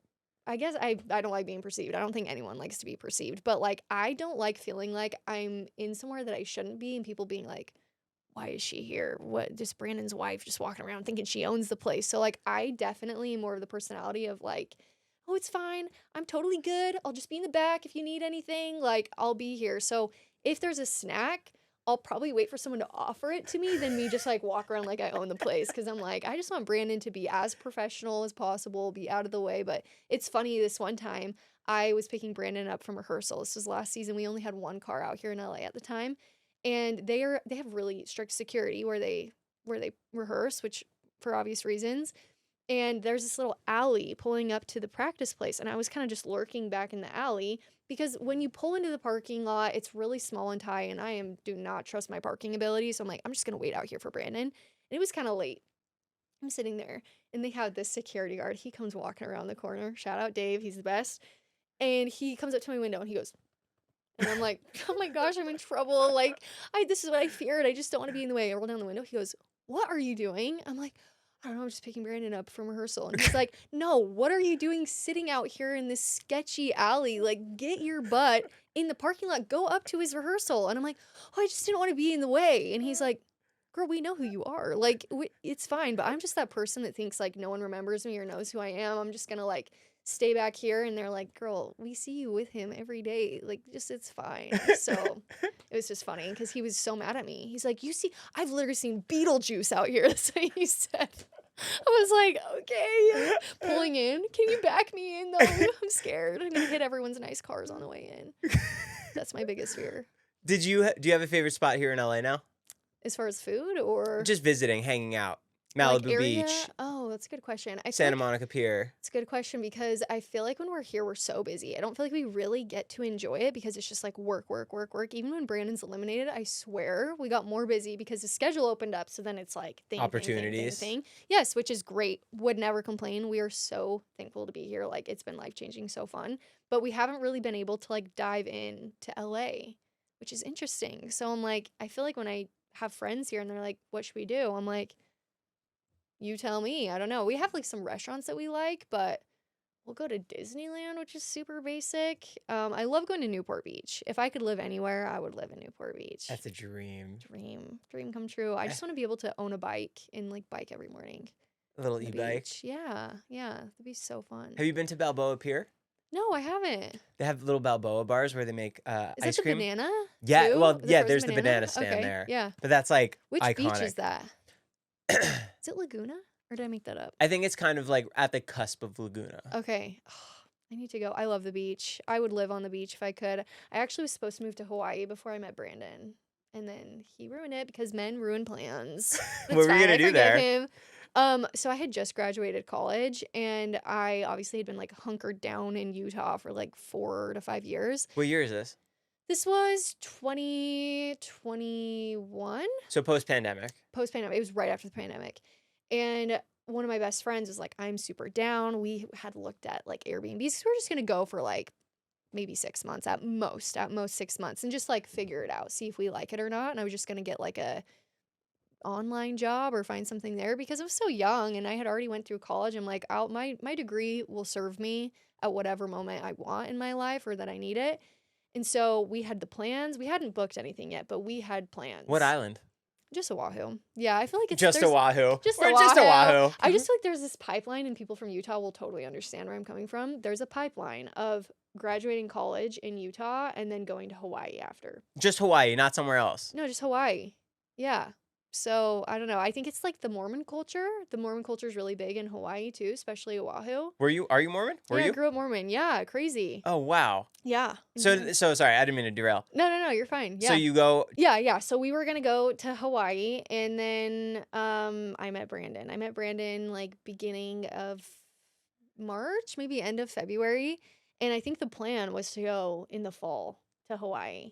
I guess I don't like being perceived. I don't think anyone likes to be perceived, but like I don't like feeling like I'm in somewhere that I shouldn't be and people being like, why is she here? What, just Brandon's wife just walking around thinking she owns the place. So like I definitely am more of the personality of like, oh, it's fine. I'm totally good. I'll just be in the back if you need anything. Like I'll be here. So if there's a snack, I'll probably wait for someone to offer it to me than me just like walk around like I own the place. Cause I'm like, I just want Brandon to be as professional as possible, be out of the way. But it's funny, this one time I was picking Brandon up from rehearsal. This was last season. We only had one car out here in LA at the time. And they have really strict security where they rehearse, which for obvious reasons. And there's this little alley pulling up to the practice place, and I was kind of just lurking back in the alley because when you pull into the parking lot, it's really small and tight, and do not trust my parking ability, so I'm like, I'm just gonna wait out here for Brandon. And it was kind of late. I'm sitting there, and they have this security guard. He comes walking around the corner. Shout out Dave, he's the best. And he comes up to my window and he goes, and I'm like, oh my gosh, I'm in trouble. Like, this is what I feared. I just don't want to be in the way. I roll down the window. He goes, what are you doing? I'm like, I don't know. I'm just picking Brandon up from rehearsal. And he's like, no, what are you doing sitting out here in this sketchy alley? Like, get your butt in the parking lot. Go up to his rehearsal. And I'm like, oh, I just didn't want to be in the way. And he's like, girl, we know who you are. Like, it's fine. But I'm just that person that thinks like no one remembers me or knows who I am. I'm just going to like stay back here. And they're like, girl, we see you with him every day. Like, just, it's fine. So it was just funny because he was so mad at me. He's like, I've literally seen Beetlejuice out here. That's what he said. I was like, okay, pulling in. Can you back me in though? I'm scared. I'm going to hit everyone's nice cars on the way in. That's my biggest fear. Do you have a favorite spot here in LA now? As far as food or Just visiting, hanging out. like Malibu area? Beach, Oh, that's a good question. I feel Santa like Monica Pier. it's a good question because I feel like when we're here, we're so busy. I don't feel like we really get to enjoy it because it's just like work, work, work, work. Even when Brandon's eliminated, I swear we got more busy because the schedule opened up. So then it's like Opportunities. thing. Yes, which is great. Would never complain. We are so thankful to be here. Like it's been life-changing, so fun. But we haven't really been able to like dive in to LA, which is interesting. So I'm like, I feel like when I have friends here and they're like, what should we do? I'm like, you tell me. I don't know. We have like some restaurants that we like, but we'll go to Disneyland, which is super basic. I love going to Newport Beach. If I could live anywhere, I would live in Newport Beach. That's a dream. Dream come true. I just want to be able to own a bike and like bike every morning. A little on the e-bike. beach. Yeah, that'd be so fun. Have you been to Balboa Pier? No, I haven't. They have little Balboa bars where they make Is ice it the cream. banana? Yeah, too? well, The yeah, frozen there's the banana stand Okay, there. yeah. But that's like Which iconic. beach is that? Is it Laguna? Or did I make that up? I think it's kind of like at the cusp of Laguna. Okay. I need to go. I love the beach. I would live on the beach if I could. I actually was supposed to move to Hawaii before I met Brandon. And then he ruined it because men ruin plans. What were you fine, gonna I do forgive there? him. So I had just graduated college and I obviously had been like hunkered down in Utah for like 4 to 5 years. What year is this? This was 2021. So post-pandemic. Post-pandemic. It was right after the pandemic. And one of my best friends was like, I'm super down. We had looked at like Airbnbs because we're just going to go for like maybe 6 months at most 6 months and just like figure it out, see if we like it or not. And I was just going to get like a online job or find something there because I was so young and I had already went through college. I'm like, my degree will serve me at whatever moment I want in my life or that I need it. And so we had the plans. We hadn't booked anything yet, but we had plans. What island? Just Oahu. Yeah, I feel like it's Just Oahu. Just We're Oahu. just Oahu. I just feel like there's this pipeline, and people from Utah will totally understand where I'm coming from. There's a pipeline of graduating college in Utah and then going to Hawaii after. Just Hawaii, not somewhere else. No, just Hawaii. Yeah. So I don't know. I think it's like the Mormon culture. The Mormon culture is really big in Hawaii too, especially Oahu. Are you Mormon? Were Yeah, you? I grew up Mormon. Yeah, crazy. Oh, wow. Yeah. So sorry, I didn't mean to derail. No, you're fine. Yeah. So you go. Yeah. So we were gonna go to Hawaii, and then I met Brandon like beginning of March, maybe end of February, and I think the plan was to go in the fall to Hawaii.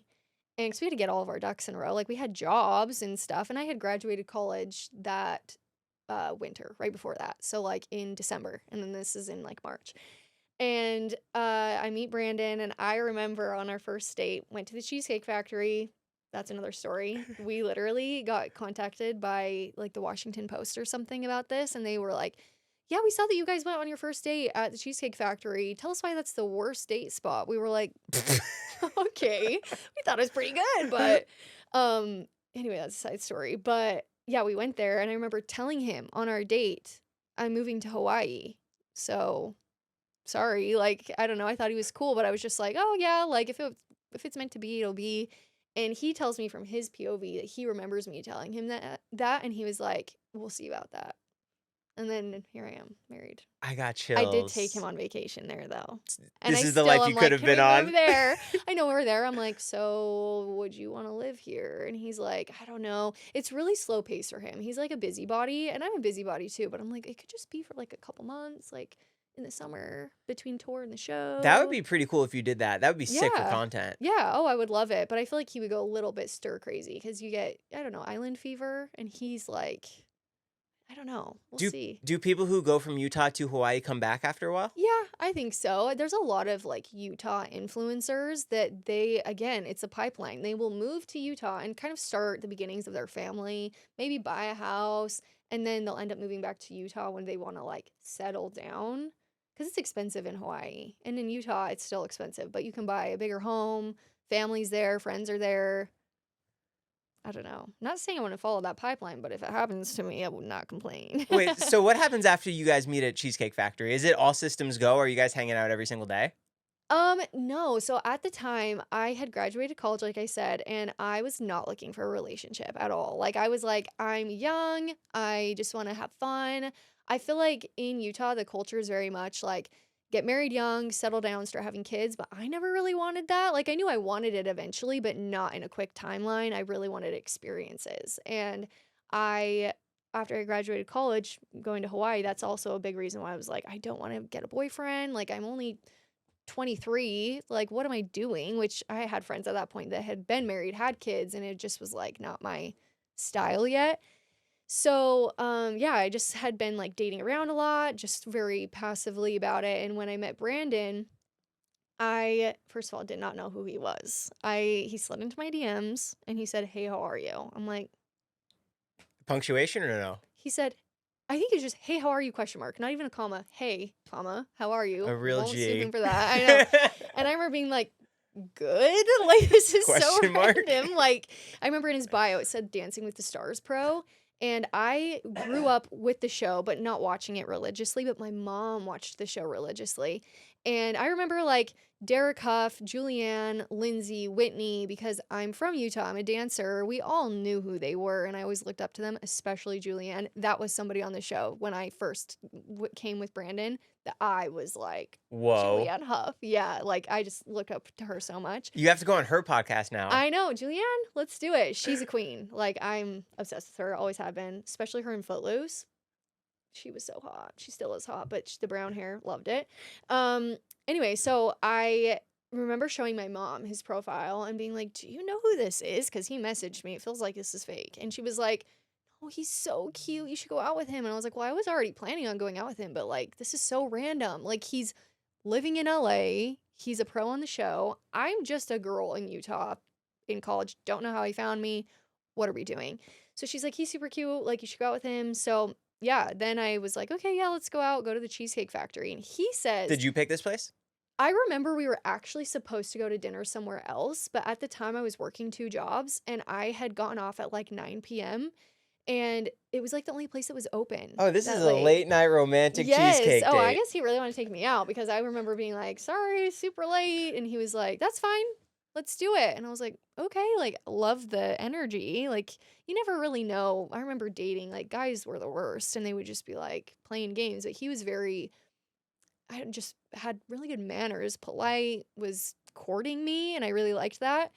And because we had to get all of our ducks in a row, like we had jobs and stuff, and I had graduated college that winter, right before that, so like in December, and then this is in like March. And I meet Brandon, and I remember on our first date, went to the Cheesecake Factory. That's another story. We literally got contacted by like the Washington Post or something about this, and they were like, yeah, we saw that you guys went on your first date at the Cheesecake Factory. Tell us why that's the worst date spot. We were like, okay. We thought it was pretty good, but anyway, that's a side story. But yeah, we went there, and I remember telling him on our date, I'm moving to Hawaii. So sorry, like, I don't know. I thought he was cool, but I was just like, oh yeah, like if it's meant to be, it'll be. And he tells me from his POV that he remembers me telling him that, and he was like, we'll see about that. And then here I am, married. I got chills. I did take him on vacation there, though. And This I is the still life am you like, could have "Can been we on." move there? I know we're there. I'm like, so would you want to live here? And he's like, I don't know. It's really slow pace for him. He's like a busybody, and I'm a busybody too. But I'm like, it could just be for like a couple months, like in the summer between tour and the show. That would be pretty cool if you did that. That would be sick for Yeah. content. Yeah. Oh, I would love it. But I feel like he would go a little bit stir crazy because you get, I don't know, island fever, and he's like, I don't know. We'll see. Do people who go from Utah to Hawaii come back after a while? Yeah, I think so. There's a lot of like Utah influencers that again, it's a pipeline. They will move to Utah and kind of start the beginnings of their family, maybe buy a house, and then they'll end up moving back to Utah when they want to like settle down. Because it's expensive in Hawaii. And in Utah, it's still expensive, but you can buy a bigger home, families there, friends are there. I don't know. Not saying I want to follow that pipeline, but if it happens to me, I would not complain. Wait, so what happens after you guys meet at Cheesecake Factory? Is it all systems go? Are you guys hanging out every single day? No. So at the time, I had graduated college, like I said, and I was not looking for a relationship at all. Like, I was like, I'm young. I just want to have fun. I feel like in Utah, the culture is very much like, get married young, settle down, start having kids, but I never really wanted that. Like, I knew I wanted it eventually, but not in a quick timeline. I really wanted experiences. And after I graduated college, going to Hawaii, that's also a big reason why I was like, I don't want to get a boyfriend. Like, I'm only 23. Like, what am I doing? Which I had friends at that point that had been married, had kids, and it just was like not my style yet. So, yeah, I just had been like dating around a lot, just very passively about it. And when I met Brandon, I, first of all, did not know who he was. He slid into my DMs and he said, hey, how are you? I'm like, Punctuation or no? he said, I think it's just, hey, how are you? Question mark. Not even a comma. Hey, comma, how are you? A real Won't G. sue him for that. I know. And I remember being like, good? Like, this is so Question mark? random. Like, I remember in his bio, it said Dancing with the Stars Pro. And I grew up with the show, but not watching it religiously. But my mom watched the show religiously. And I remember like Derek Huff, Julianne, Lindsay, Whitney, because I'm from Utah, I'm a dancer. We all knew who they were. And I always looked up to them, especially Julianne. That was somebody on the show when I first came with Brandon that I was like, whoa. Julianne Huff. Yeah, like I just look up to her so much. You have to go on her podcast now. I know, Julianne, let's do it. She's a queen. Like, I'm obsessed with her, always have been, especially her in Footloose. She was so hot. She still is hot, but the brown hair, loved it. Anyway, so I remember showing my mom his profile and being like, do you know who this is? Because he messaged me. It feels like this is fake. And she was like, oh, he's so cute. You should go out with him. And I was like, well, I was already planning on going out with him, but like, this is so random. Like, he's living in LA. He's a pro on the show. I'm just a girl in Utah in college. Don't know how he found me. What are we doing? So she's like, he's super cute. Like, you should go out with him. So yeah, then I was like, okay, yeah, let's go out, go to the Cheesecake Factory. And he says, Did you pick this place? I remember we were actually supposed to go to dinner somewhere else, but at the time I was working 2 jobs and I had gotten off at like 9 p.m. and it was like the only place that was open Oh, this is that a late. late night romantic Yes. cheesecake Oh, I date. guess he really wanted to take me out because I remember being like, sorry, super late. And he was like, that's fine. Let's do it. And I was like, okay, like, love the energy. Like, you never really know. I remember dating, like, guys were the worst and they would just be like playing games. But he was I just had really good manners, polite, was courting me, and I really liked that.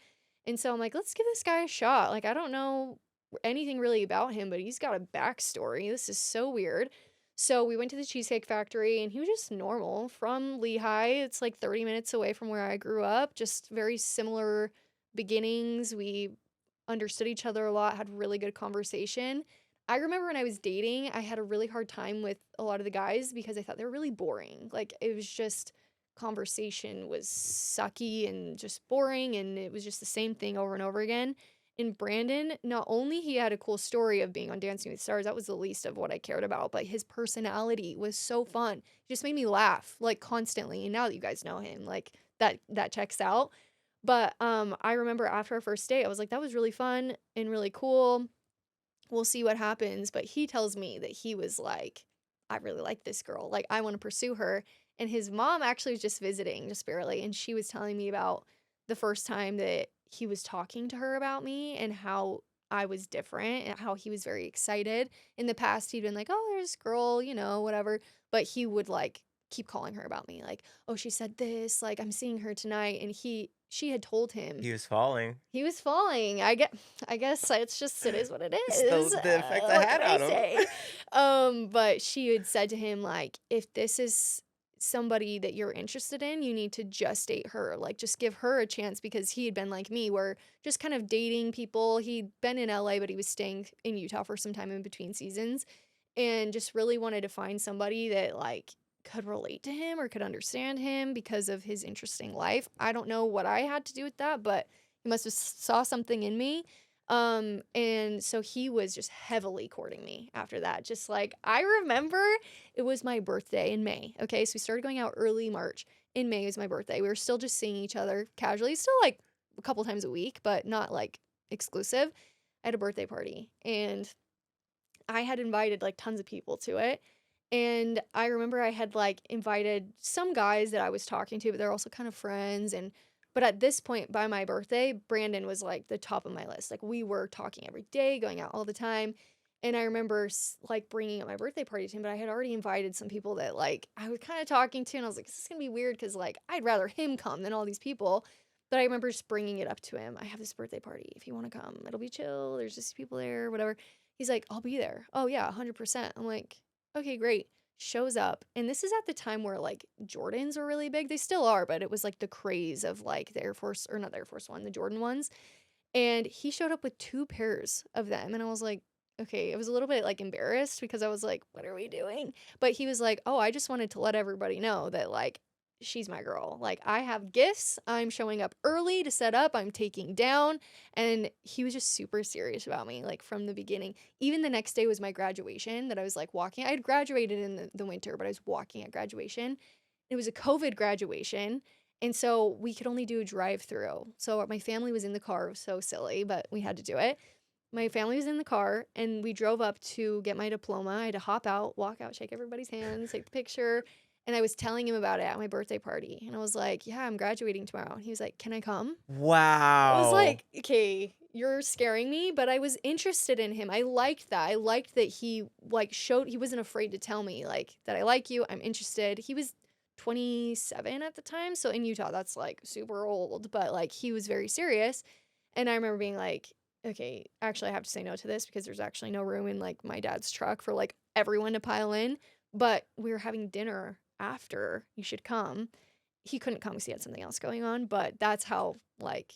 And so I'm like, let's give this guy a shot. Like, I don't know anything really about him, but he's got a backstory. This is so weird. So we went to the Cheesecake Factory, and he was just normal from Lehigh. It's like 30 minutes away from where I grew up, just very similar beginnings. We understood each other a lot, had really good conversation. I remember when I was dating, I had a really hard time with a lot of the guys because I thought they were really boring. Like, it was just conversation was sucky and just boring, and it was just the same thing over and over again. And Brandon, not only he had a cool story of being on Dancing with the Stars, that was the least of what I cared about, but his personality was so fun. He just made me laugh like constantly. And now that you guys know him, like that checks out. But I remember after our first date, I was like, that was really fun and really cool. We'll see what happens. But he tells me that he was like, I really like this girl. Like, I want to pursue her. And his mom actually was just visiting, just barely. And she was telling me about the first time that he was talking to her about me and how I was different and how he was very excited. In the past, he'd been like, oh, there's this girl, whatever. But he would like keep calling her about me, like, oh, she said this, like, I'm seeing her tonight. And she had told him He was falling. he was falling. I guess it is what it It's is. the effect I What had can on him. say? But she had said to him, like, if this is somebody that you're interested in, you need to just date her. Like, just give her a chance, because he had been like me, where just kind of dating people. He'd been in LA, but he was staying in Utah for some time in between seasons, and just really wanted to find somebody that like could relate to him or could understand him because of his interesting life. I don't know what I had to do with that, but he must have saw something in me. And so he was just heavily courting me after that. Just like, I remember it was my birthday in May. Okay. So we started going out early March. In May was my birthday. We were still just seeing each other casually, still like a couple times a week, but not like exclusive. I had a birthday party and I had invited like tons of people to it. And I remember I had like invited some guys that I was talking to, but they're also kind of friends. But at this point, by my birthday, Brandon was like the top of my list. Like, we were talking every day, going out all the time. And I remember like bringing up my birthday party to him, but I had already invited some people that like I was kind of talking to, and I was like, this is gonna be weird because like I'd rather him come than all these people. But I remember just bringing it up to him. I have this birthday party. If you want to come, it'll be chill. There's just people there, whatever. He's like, I'll be there. Oh yeah, 100%. I'm like, okay, great. Shows up. And this is at the time where like Jordans were really big. They still are, but it was like the craze of like the Air Force, or not the Air Force One, the Jordan ones. And he showed up with 2 pairs of them. And I was like, okay, I was a little bit like embarrassed because I was like, what are we doing? But he was like, oh, I just wanted to let everybody know that like she's my girl. Like, I have gifts. I'm showing up early to set up. I'm taking down. And he was just super serious about me, like from the beginning. Even the next day was my graduation that I was like walking. I had graduated in the winter, but I was walking at graduation. It was a COVID graduation. And so we could only do a drive through. So my family was in the car. It was so silly, but we had to do it. My family was in the car and we drove up to get my diploma. I had to hop out, walk out, shake everybody's hands, take the picture. And I was telling him about it at my birthday party. And I was like, yeah, I'm graduating tomorrow. And he was like, can I come? Wow. I was like, okay, you're scaring me, but I was interested in him. I liked that. I liked that he like showed, he wasn't afraid to tell me like that I like you, I'm interested. He was 27 at the time. So in Utah, that's like super old, but like he was very serious. And I remember being like, okay, actually I have to say no to this because there's actually no room in like my dad's truck for like everyone to pile in. But we were having dinner after, you should come. He couldn't come because he had something else going on, but that's how like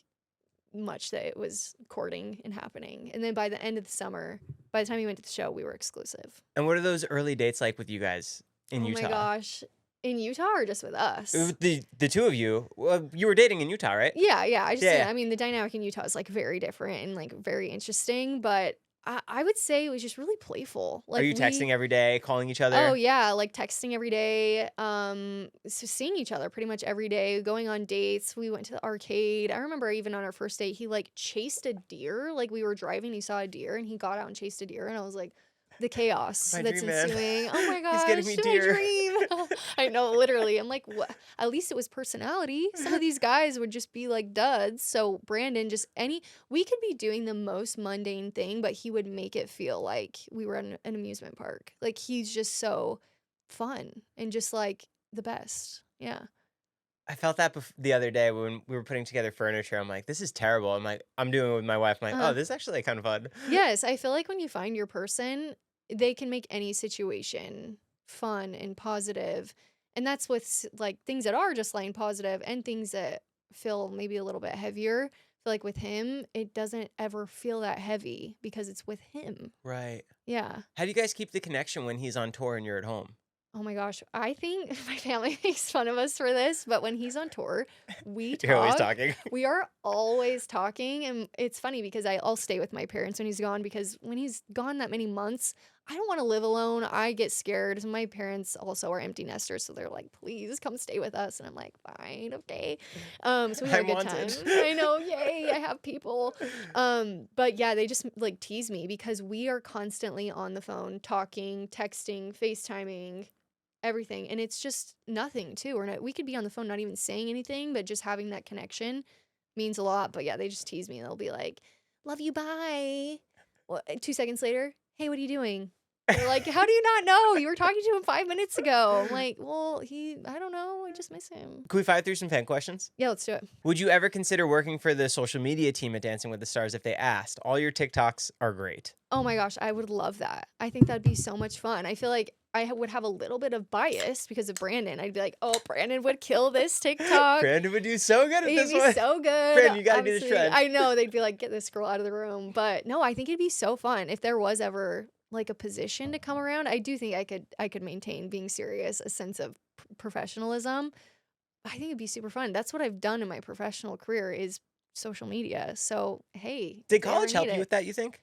much that it was courting and happening. And then by the end of the summer, by the time he went to the show, we were exclusive. And what are those early dates like with you guys in Utah? Oh my gosh. In Utah or just with us? The two of you. Well, you were dating in Utah, right? Yeah. Yeah. I mean, the dynamic in Utah is like very different and like very interesting, but I would say it was just really playful. Are you texting every day, calling each other? Oh yeah, like texting every day. So seeing each other pretty much every day, going on dates. We went to the arcade. I remember even on our first date, he like chased a deer. Like we were driving, he saw a deer and he got out and chased a deer, and I was like, the chaos My that's dream man. ensuing. Oh my gosh, He's getting me my deer. dream. I know, literally. I'm like, what? At least it was personality. Some of these guys would just be like duds. So Brandon, we could be doing the most mundane thing, but he would make it feel like we were at an amusement park. Like he's just so fun and just like the best. Yeah. I felt that the other day when we were putting together furniture. I'm like, this is terrible. I'm doing it with my wife. I'm like, Uh-huh. oh, this is actually kind of fun. Yes, I feel like when you find your person, they can make any situation fun and positive. And that's with like things that are just plain positive and things that feel maybe a little bit heavier. I feel like with him, it doesn't ever feel that heavy because it's with him. Right. Yeah. How do you guys keep the connection when he's on tour and you're at home? Oh my gosh. I think my family makes fun of us for this, but when he's on tour, we You're always talk. talking. We are always talking, and it's funny because I'll stay with my parents when he's gone, because when he's gone that many months, I don't want to live alone. I get scared. My parents also are empty nesters, so they're like, please come stay with us. And I'm like, fine, okay. So we have a I'm good wanted. time. I know, yay, I have people. But yeah, they just like tease me because we are constantly on the phone, talking, texting, FaceTiming, everything, and it's just nothing too. We could be on the phone not even saying anything, but just having that connection means a lot. But yeah, they just tease me. They'll be like, love you, bye. Well, 2 seconds later, hey, what are you doing? They're like, how do you not know? You were talking to him 5 minutes ago. I'm like, well, I don't know, I just miss him. Can we fire through some fan questions? Yeah, let's do it. Would you ever consider working for the social media team at Dancing with the Stars if they asked? All your TikToks are great. Oh my gosh, I would love that. I think that'd be so much fun. I feel like I would have a little bit of bias because of Brandon. I'd be like, oh, Brandon would kill this TikTok. Brandon would do so good at He'd this be one. so good. Brandon, you gotta do this Obviously, trend. I know, they'd be like, get this girl out of the room. But no, I think it'd be so fun if there was ever like a position to come around. I do think I could maintain being serious, a sense of professionalism. I think it'd be super fun. That's what I've done in my professional career is social media. So hey, Did if they ever college help need you it. with that, you think?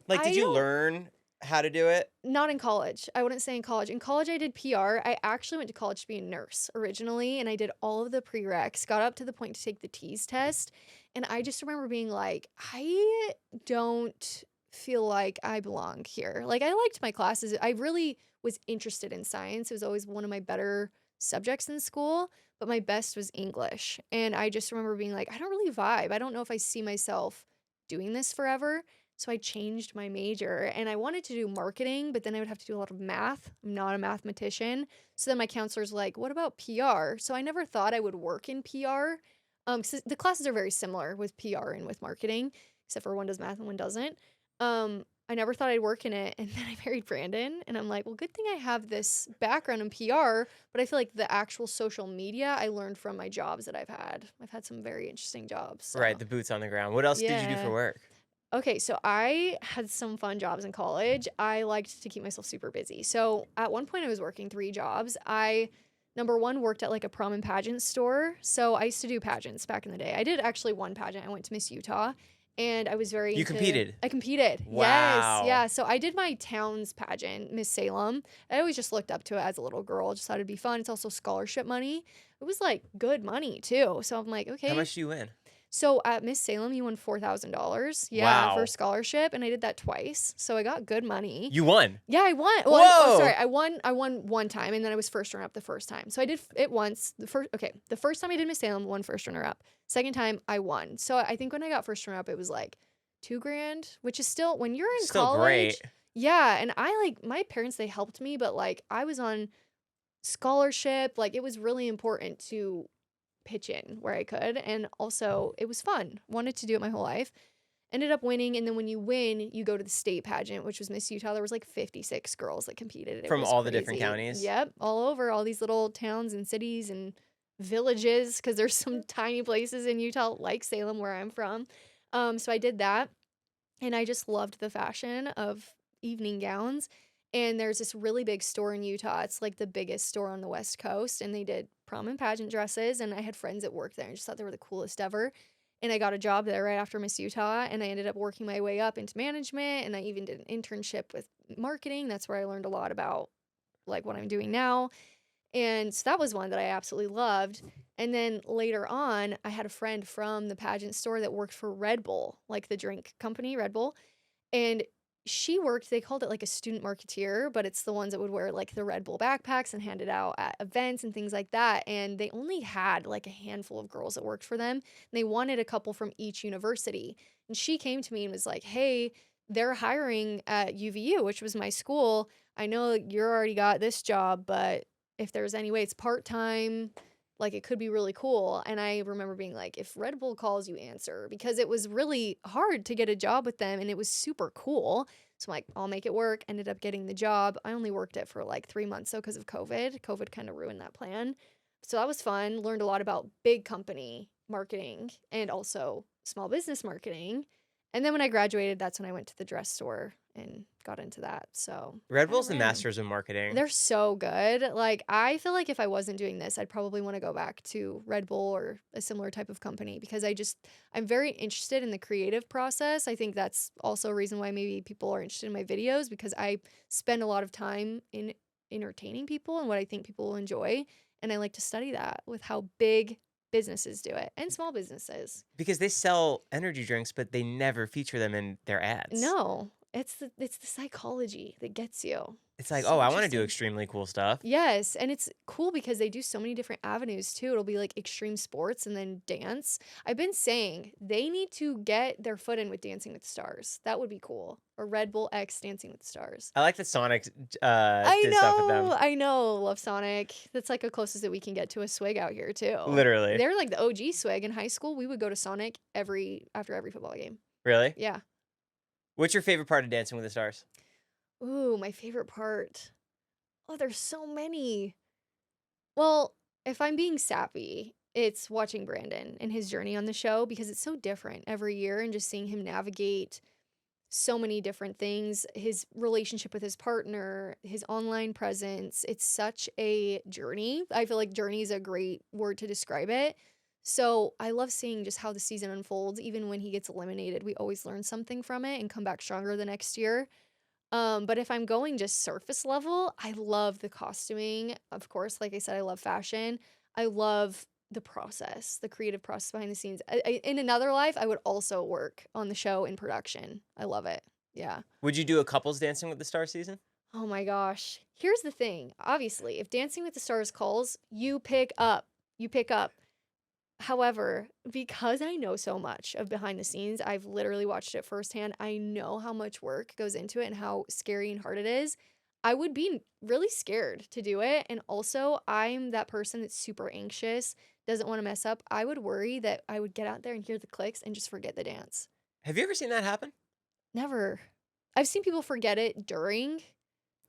Like, I did you don't- learn how to do it? Not in college. I wouldn't say in college. In college, I did PR. I actually went to college to be a nurse originally, and I did all of the prereqs, got up to the point to take the TEAS test. And I just remember being like, I don't feel like I belong here. Like, I liked my classes. I really was interested in science. It was always one of my better subjects in school, but my best was English. And I just remember being like, I don't really vibe. I don't know if I see myself doing this forever. So I changed my major and I wanted to do marketing, but then I would have to do a lot of math. I'm not a mathematician. So then my counselor's like, what about PR? So I never thought I would work in PR. 'Cause the classes are very similar with PR and with marketing, except for one does math and one doesn't. I never thought I'd work in it. And then I married Brandon and I'm like, well, good thing I have this background in PR, but I feel like the actual social media I learned from my jobs that I've had. I've had some very interesting jobs. So. Right, the boots on the ground. What else did you do Yeah. for work? Okay, so I had some fun jobs in college. I liked to keep myself super busy. So at one point I was working 3 jobs. Number one, worked at like a prom and pageant store. So I used to do pageants back in the day. I did actually one pageant. I went to Miss Utah and I was very You competed? I competed. Wow. Yes. Yeah. So I did my town's pageant, Miss Salem. I always just looked up to it as a little girl. Just thought it'd be fun. It's also scholarship money. It was like good money too. So I'm like, okay. How much do you win? So at Miss Salem, you won $4,000. Yeah, Wow. for scholarship, and I did that twice. So I got good money. You won. Yeah, I won. Well, Whoa. sorry, I won one time, and then I was first runner up the first time. So I did it once. The first time I did Miss Salem, won first runner up. Second time I won. So I think when I got first runner up, it was like $2,000, which is still when you're in Still college. great. Yeah, and my parents, they helped me, but like I was on scholarship. Like it was really important to pitch in where I could, and also it was fun. Wanted to do it my whole life. Ended up winning, and then when you win, you go to the state pageant, which was Miss Utah. There was like 56 girls that competed. It From was all the different crazy. counties? Yep, all over, all these little towns and cities and villages, because there's some tiny places in Utah like Salem where I'm from. So I did that, and I just loved the fashion of evening gowns. And there's this really big store in Utah. It's like the biggest store on the West Coast. And they did prom and pageant dresses. And I had friends that worked there and just thought they were the coolest ever. And I got a job there right after Miss Utah, and I ended up working my way up into management, and I even did an internship with marketing. That's where I learned a lot about like what I'm doing now. And so that was one that I absolutely loved. And then later on, I had a friend from the pageant store that worked for Red Bull, like the drink company, Red Bull. And she worked, they called it like a student marketeer, but it's the ones that would wear like the Red Bull backpacks and hand it out at events and things like that. And they only had like a handful of girls that worked for them. And they wanted a couple from each university. And she came to me and was like, hey, they're hiring at UVU, which was my school. I know you already got this job, but if there's any way it's part-time, like it could be really cool. And I remember being like, if Red Bull calls, you answer, because it was really hard to get a job with them and it was super cool. So I'm like, I'll make it work. Ended up getting the job. I only worked it for like 3 months though because of COVID. COVID kind of ruined that plan. So that was fun. Learned a lot about big company marketing and also small business marketing. And then when I graduated, that's when I went to the dress store and got into that. So Red Bull's the masters of marketing. they're so good. Like, I feel like if I wasn't doing this, I'd probably want to go back to Red Bull or a similar type of company because I'm very interested in the creative process. I think that's also a reason why maybe people are interested in my videos because I spend a lot of time in entertaining people and what I think people will enjoy. And I like to study that with how big businesses do it and small businesses. Because they sell energy drinks, but they never feature them in their ads. No, it's the psychology that gets you. It's like, So oh, I want to do interesting. extremely cool stuff. Yes, and it's cool because they do so many different avenues too. It'll be like extreme sports and then dance. I've been saying they need to get their foot in with Dancing with the Stars. That would be cool. Or Red Bull X Dancing with the Stars. I like that Sonic I did stuff with them. know, I know. Love Sonic. That's like the closest that we can get to a swig out here too. Literally. They're like the OG swig in high school. We would go to Sonic after every football game. Really? Yeah. What's your favorite part of Dancing with the Stars? Ooh, my favorite part. Oh, there's so many. Well, if I'm being sappy, it's watching Brandon and his journey on the show because it's so different every year and just seeing him navigate so many different things, his relationship with his partner, his online presence. It's such a journey. I feel like journey is a great word to describe it. So I love seeing just how the season unfolds. Even when he gets eliminated, we always learn something from it and come back stronger the next year. But if I'm going just surface level, I love the costuming. Of course, like I said, I love fashion. I love the process, the creative process behind the scenes. In another life, I would also work on the show in production. I love it. Yeah. Would you do a couples Dancing with the Stars season? Oh my gosh. Here's the thing. Obviously, if Dancing with the Stars calls, you pick up. You pick up. However, because I know so much of behind the scenes, I've literally watched it firsthand. I know how much work goes into it and how scary and hard it is. I would be really scared to do it. And also, I'm that person that's super anxious, doesn't want to mess up. I would worry that I would get out there and hear the clicks and just forget the dance. Have you ever seen that happen? Never. I've seen people forget it during.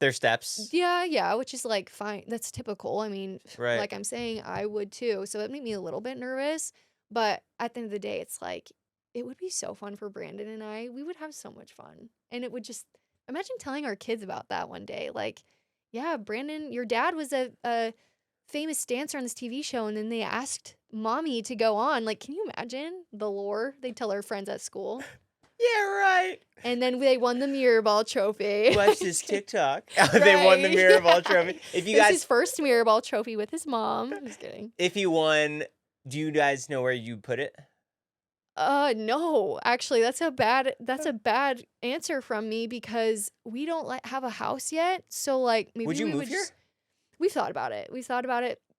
Their steps? Yeah, which is like fine. That's typical. I mean, Right. like I'm saying, I would too. So it made me a little bit nervous. But at the end of the day, it's like, it would be so fun for Brandon and I. We would have so much fun. And it would just, imagine telling our kids about that one day. Like, yeah, Brandon, your dad was a famous dancer on this TV show. And then they asked mommy to go on. Like, can you imagine the lore? They tell our friends at school. Yeah, right. And then they won the Mirror Ball trophy. Watch this TikTok. They won the Right. Mirror Ball trophy. If you It was guys, his first Mirror Ball trophy with his mom. I'm just kidding. if you won, do you guys know where you put it? No, actually, that's a bad answer from me because we don't have a house yet. So like maybe Would you we move would here? We've thought about it.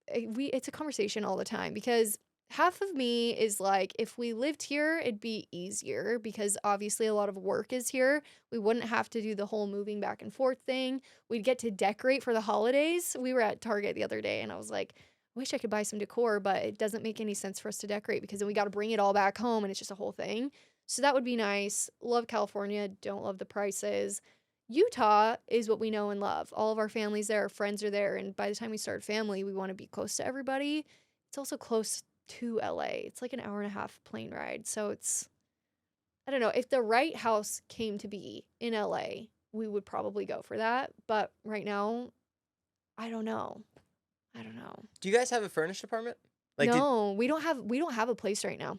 It's a conversation all the time because half of me is like, if we lived here, it'd be easier because obviously a lot of work is here. We wouldn't have to do the whole moving back and forth thing. We'd get to decorate for the holidays. We were at Target the other day and I was like, I wish I could buy some decor, but it doesn't make any sense for us to decorate because then we got to bring it all back home and it's just a whole thing. So that would be nice. Love California. Don't love the prices. Utah is what we know and love. All of our families there, our friends are there. And by the time we start family, we want to be close to everybody. It's also close to LA. It's like an hour and a half plane ride. So it's, I don't know. If the right house came to be in LA, we would probably go for that. But right now, I don't know. Do you guys have a furnished apartment? No, we don't have a place right now.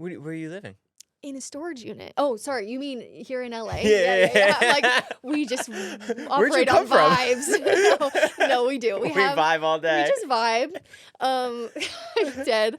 Where are you living? In a storage unit. Oh, sorry. You mean here in LA? Yeah. Like, we just Where'd you operate come on from? vibes. No, we do. We vibe all day. We just vibe. I'm dead.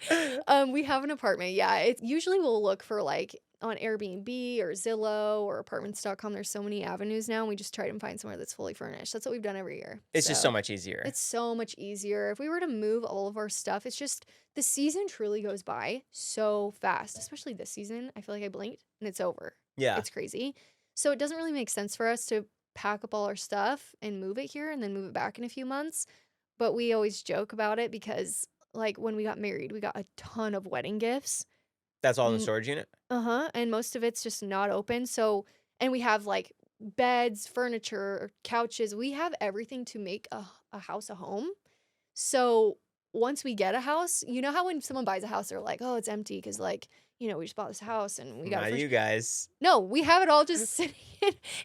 We have an apartment. Yeah. It usually we'll look for like on Airbnb or Zillow or apartments.com. There's so many avenues now. And we just try to find somewhere that's fully furnished. That's what we've done every year. It's just so much easier. It's so much easier. If we were to move all of our stuff, it's just the season truly goes by so fast, especially this season. I feel like I blinked and it's over. Yeah. It's crazy. So it doesn't really make sense for us to pack up all our stuff and move it here and then move it back in a few months. But we always joke about it because like when we got married, we got a ton of wedding gifts. That's all in the storage unit? And most of it's just not open. So, and we have like beds, furniture, couches. We have everything to make a house a home. So once we get a house, you know how when someone buys a house, they're like, oh, it's empty because like, you know, we just bought this house and we got Not you guys. No, we have it all just sitting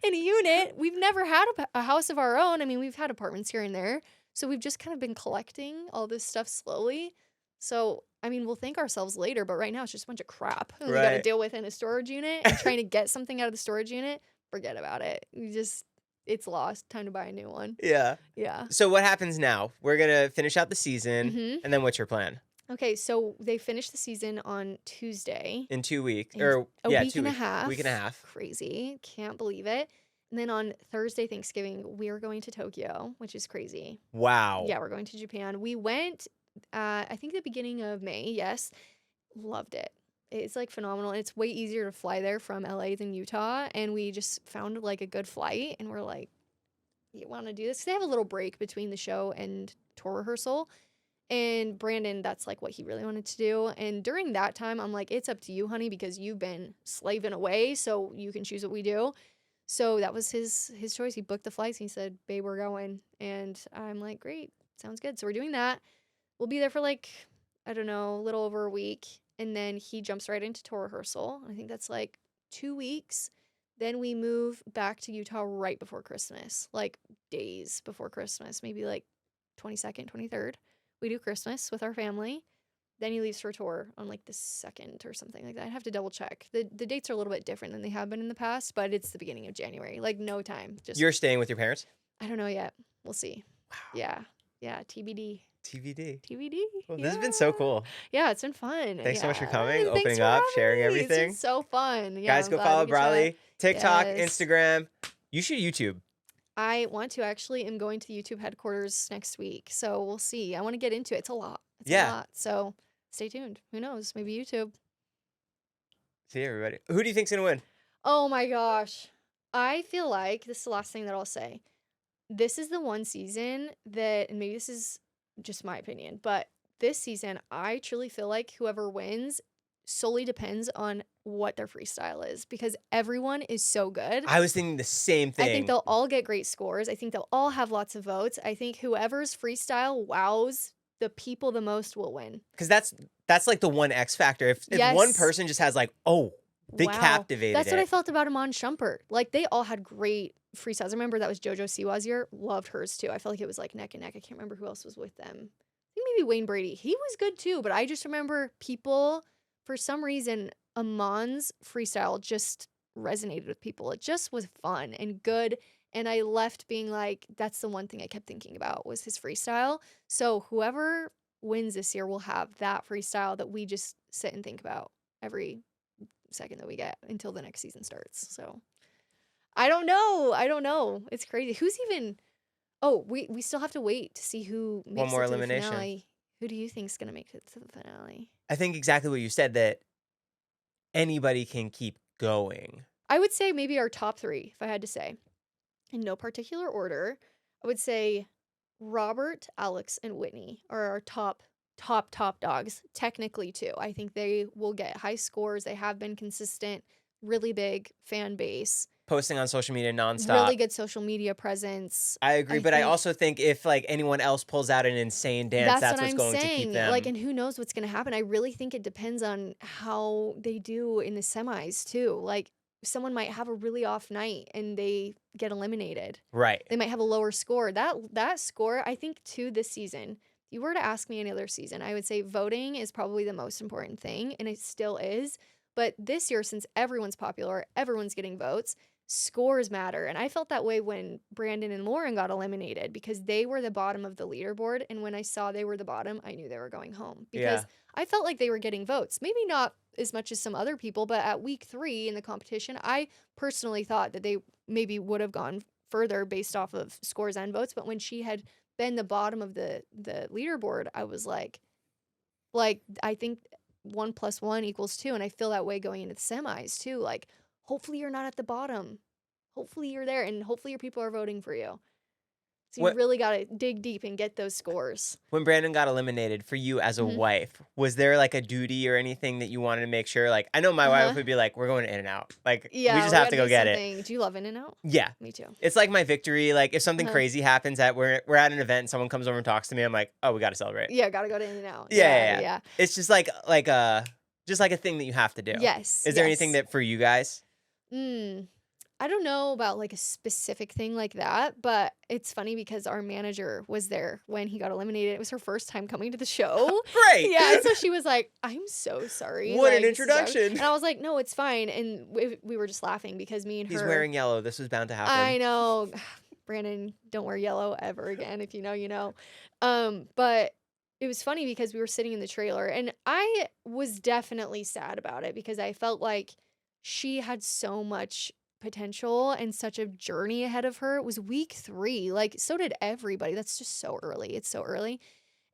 in a unit. We've never had a house of our own. I mean, we've had apartments here and there. So we've just kind of been collecting all this stuff slowly. So, I mean, we'll thank ourselves later, but right now it's just a bunch of crap we got to deal with in a storage unit and trying to get something out of the storage unit. Forget about it. It's lost. Time to buy a new one. Yeah. Yeah. So what happens now? We're going to finish out the season, and then what's your plan? Okay, so they finished the season on Tuesday. In 2 weeks. A week and a half. Week and a half. Crazy. Can't believe it. And then on Thursday, Thanksgiving, we are going to Tokyo, which is crazy. Wow. Yeah, we're going to Japan. We went, I think the beginning of May, yes. Loved it. It's like phenomenal. And it's way easier to fly there from LA than Utah. And we just found like a good flight. And we're like, you want to do this? 'Cause they have a little break between the show and tour rehearsal. And Brandon, that's like what he really wanted to do. And during that time, I'm like, it's up to you, honey, because you've been slaving away. So you can choose what we do. So that was his choice. He booked the flights. And he said, babe, we're going. And I'm like, great. Sounds good. So we're doing that. We'll be there for like, I don't know, a little over a week. And then he jumps right into tour rehearsal. I think that's like 2 weeks. Then we move back to Utah right before Christmas, like days before Christmas, maybe like 22nd, 23rd. We do Christmas with our family. Then he leaves for tour on like the 2nd or something like that. I'd have to double check. The dates are a little bit different than they have been in the past, but it's the beginning of January. Like no time. Just You're staying with your parents? I don't know yet. We'll see. Wow. Yeah. TBD. TBD. Well, this has been so cool. Yeah, it's been fun. Thanks so much for coming, Thanks opening for up, having sharing me. everything. It's been so fun. Yeah, Guys, I'm go glad follow we get to- Brylee. TikTok, Yes. Instagram. You should YouTube. I want to actually am going to the YouTube headquarters next week. So we'll see. I want to get into it. It's a lot. It's a lot. So stay tuned. Who knows? Maybe YouTube. See you, everybody. Who do you think's going to win? Oh my gosh. I feel like this is the last thing that I'll say. This is the one season that, and maybe this is just my opinion, but this season, I truly feel like whoever wins solely depends on what their freestyle is because everyone is so good. I was thinking the same thing. I think they'll all get great scores. I think they'll all have lots of votes. I think whoever's freestyle wows the people the most will win. Because that's like the one X factor. If one person just has like, oh, they captivated That's it. what I felt about Amon Shumpert. Like they all had great freestyles. I remember that was JoJo Siwa's year. Loved hers too. I felt like it was like neck and neck. I can't remember who else was with them. I think maybe Wayne Brady. He was good too, but I just remember people, for some reason, Amon's freestyle just resonated with people. It just was fun and good. And I left being like, that's the one thing I kept thinking about was his freestyle. So whoever wins this year will have that freestyle that we just sit and think about every second that we get until the next season starts. So I don't know. It's crazy. Who's even we still have to wait to see who makes One more it to elimination. the finale. Who do you think's gonna make it to the finale? I think exactly what you said, that anybody can keep going. I would say maybe our top 3, if I had to say. In no particular order, I would say Robert, Alex, and Whitney are our top dogs, technically too. I think they will get high scores. They have been consistent, really big fan base. Posting on social media nonstop. Really good social media presence. I agree, but I also think if like anyone else pulls out an insane dance, that's what's going to keep them. Like, and who knows what's going to happen. I really think it depends on how they do in the semis too. Like, someone might have a really off night and they get eliminated. Right. They might have a lower score. That score, I think, too, this season, you were to ask me any other season, I would say voting is probably the most important thing, and it still is. But this year, since everyone's popular, everyone's getting votes, scores matter. And I felt that way when Brandon and Lauren got eliminated because they were the bottom of the leaderboard. And when I saw they were the bottom, I knew they were going home because I felt like they were getting votes. Maybe not as much as some other people, but at week 3 in the competition, I personally thought that they maybe would have gone further based off of scores and votes. But when she had been the bottom of the leaderboard, I was like I think 1 + 1 = 2, and I feel that way going into the semis too. Like, hopefully you're not at the bottom. Hopefully you're there, and hopefully your people are voting for you. So you really got to dig deep and get those scores. When Brandon got eliminated, for you as a wife, was there like a duty or anything that you wanted to make sure? Like, I know my wife would be like, we're going to In-N-Out. Like, we just have to go get it. Do you love In-N-Out? Yeah. Me too. It's like my victory. Like, if something crazy happens we're at an event and someone comes over and talks to me, I'm like, oh, we got to celebrate. Yeah, got to go to In-N-Out. Yeah. It's just like a thing that you have to do. Yes. Is there anything that for you guys? I don't know about like a specific thing like that, but it's funny because our manager was there when he got eliminated. It was her first time coming to the show. Great. Yeah, so she was like, I'm so sorry. What like, an introduction. And I was like, no, it's fine. And we were just laughing because me and her. He's wearing yellow. This was bound to happen. I know. Brandon, don't wear yellow ever again. If you know, you know. But it was funny because we were sitting in the trailer and I was definitely sad about it because I felt like she had so much potential and such a journey ahead of her. It was week 3. Like, so did everybody. That's just so early. It's so early.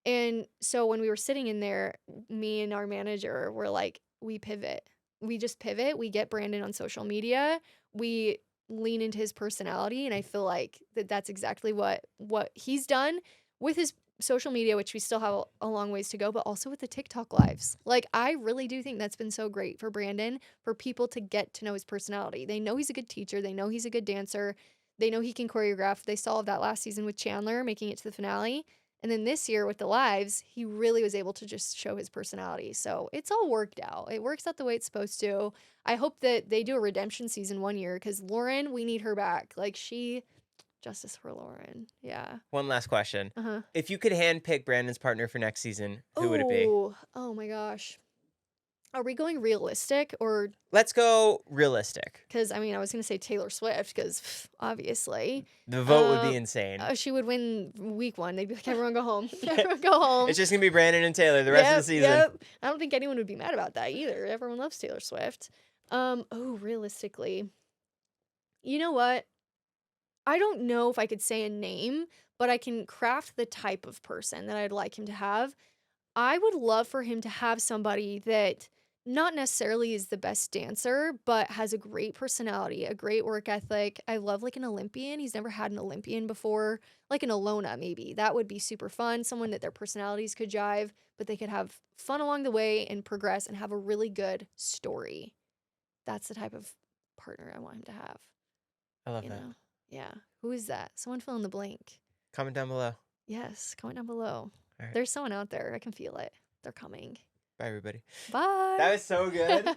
And so when we were sitting in there, me and our manager were like, we pivot. We just pivot. We get Brandon on social media. We lean into his personality. And I feel like that's exactly what he's done with his social media, which we still have a long ways to go, but also with the TikTok lives. Like, I really do think that's been so great for Brandon, for people to get to know his personality. They know he's a good teacher. They know he's a good dancer. They know he can choreograph. They saw that last season with Chandler, making it to the finale. And then this year with the lives, he really was able to just show his personality. So it's all worked out. It works out the way it's supposed to. I hope that they do a redemption season one year because Lauren, we need her back. Like, justice for Lauren. Yeah. One last question. If you could handpick Brandon's partner for next season, who would it be? Oh my gosh. Are we going realistic or? Let's go realistic. Because, I mean, I was going to say Taylor Swift because obviously. The vote would be insane. She would win week 1. They'd be like, everyone go home. Everyone go home. It's just going to be Brandon and Taylor the rest of the season. Yep. I don't think anyone would be mad about that either. Everyone loves Taylor Swift. Realistically. You know what? I don't know if I could say a name, but I can craft the type of person that I'd like him to have. I would love for him to have somebody that not necessarily is the best dancer, but has a great personality, a great work ethic. I love like an Olympian. He's never had an Olympian before, like an Alona maybe. That would be super fun. Someone that their personalities could jive, but they could have fun along the way and progress and have a really good story. That's the type of partner I want him to have. I love that. Yeah. Who is that? Someone fill in the blank. Comment down below. Yes. Comment down below. All right. There's someone out there. I can feel it. They're coming. Bye, everybody. Bye. That was so good.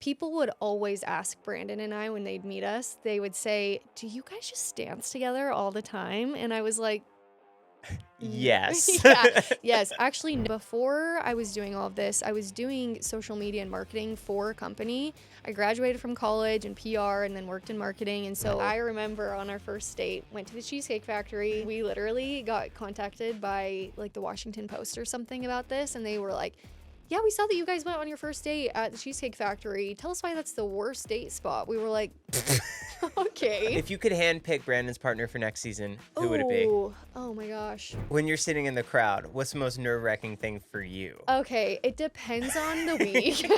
People would always ask Brandon and I when they'd meet us, they would say, "Do you guys just dance together all the time?" And I was like, Yes. yeah, yes. Actually, before I was doing all of this, I was doing social media and marketing for a company. I graduated from college in PR and then worked in marketing. And so I remember on our first date, went to the Cheesecake Factory. We literally got contacted by like the Washington Post or something about this. And they were like, "Yeah, we saw that you guys went on your first date at the Cheesecake Factory. Tell us why that's the worst date spot." We were like, okay. If you could handpick Brandon's partner for next season, who would it be? Oh my gosh. When you're sitting in the crowd, what's the most nerve-wracking thing for you? Okay, it depends on the week.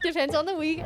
Depends on the week.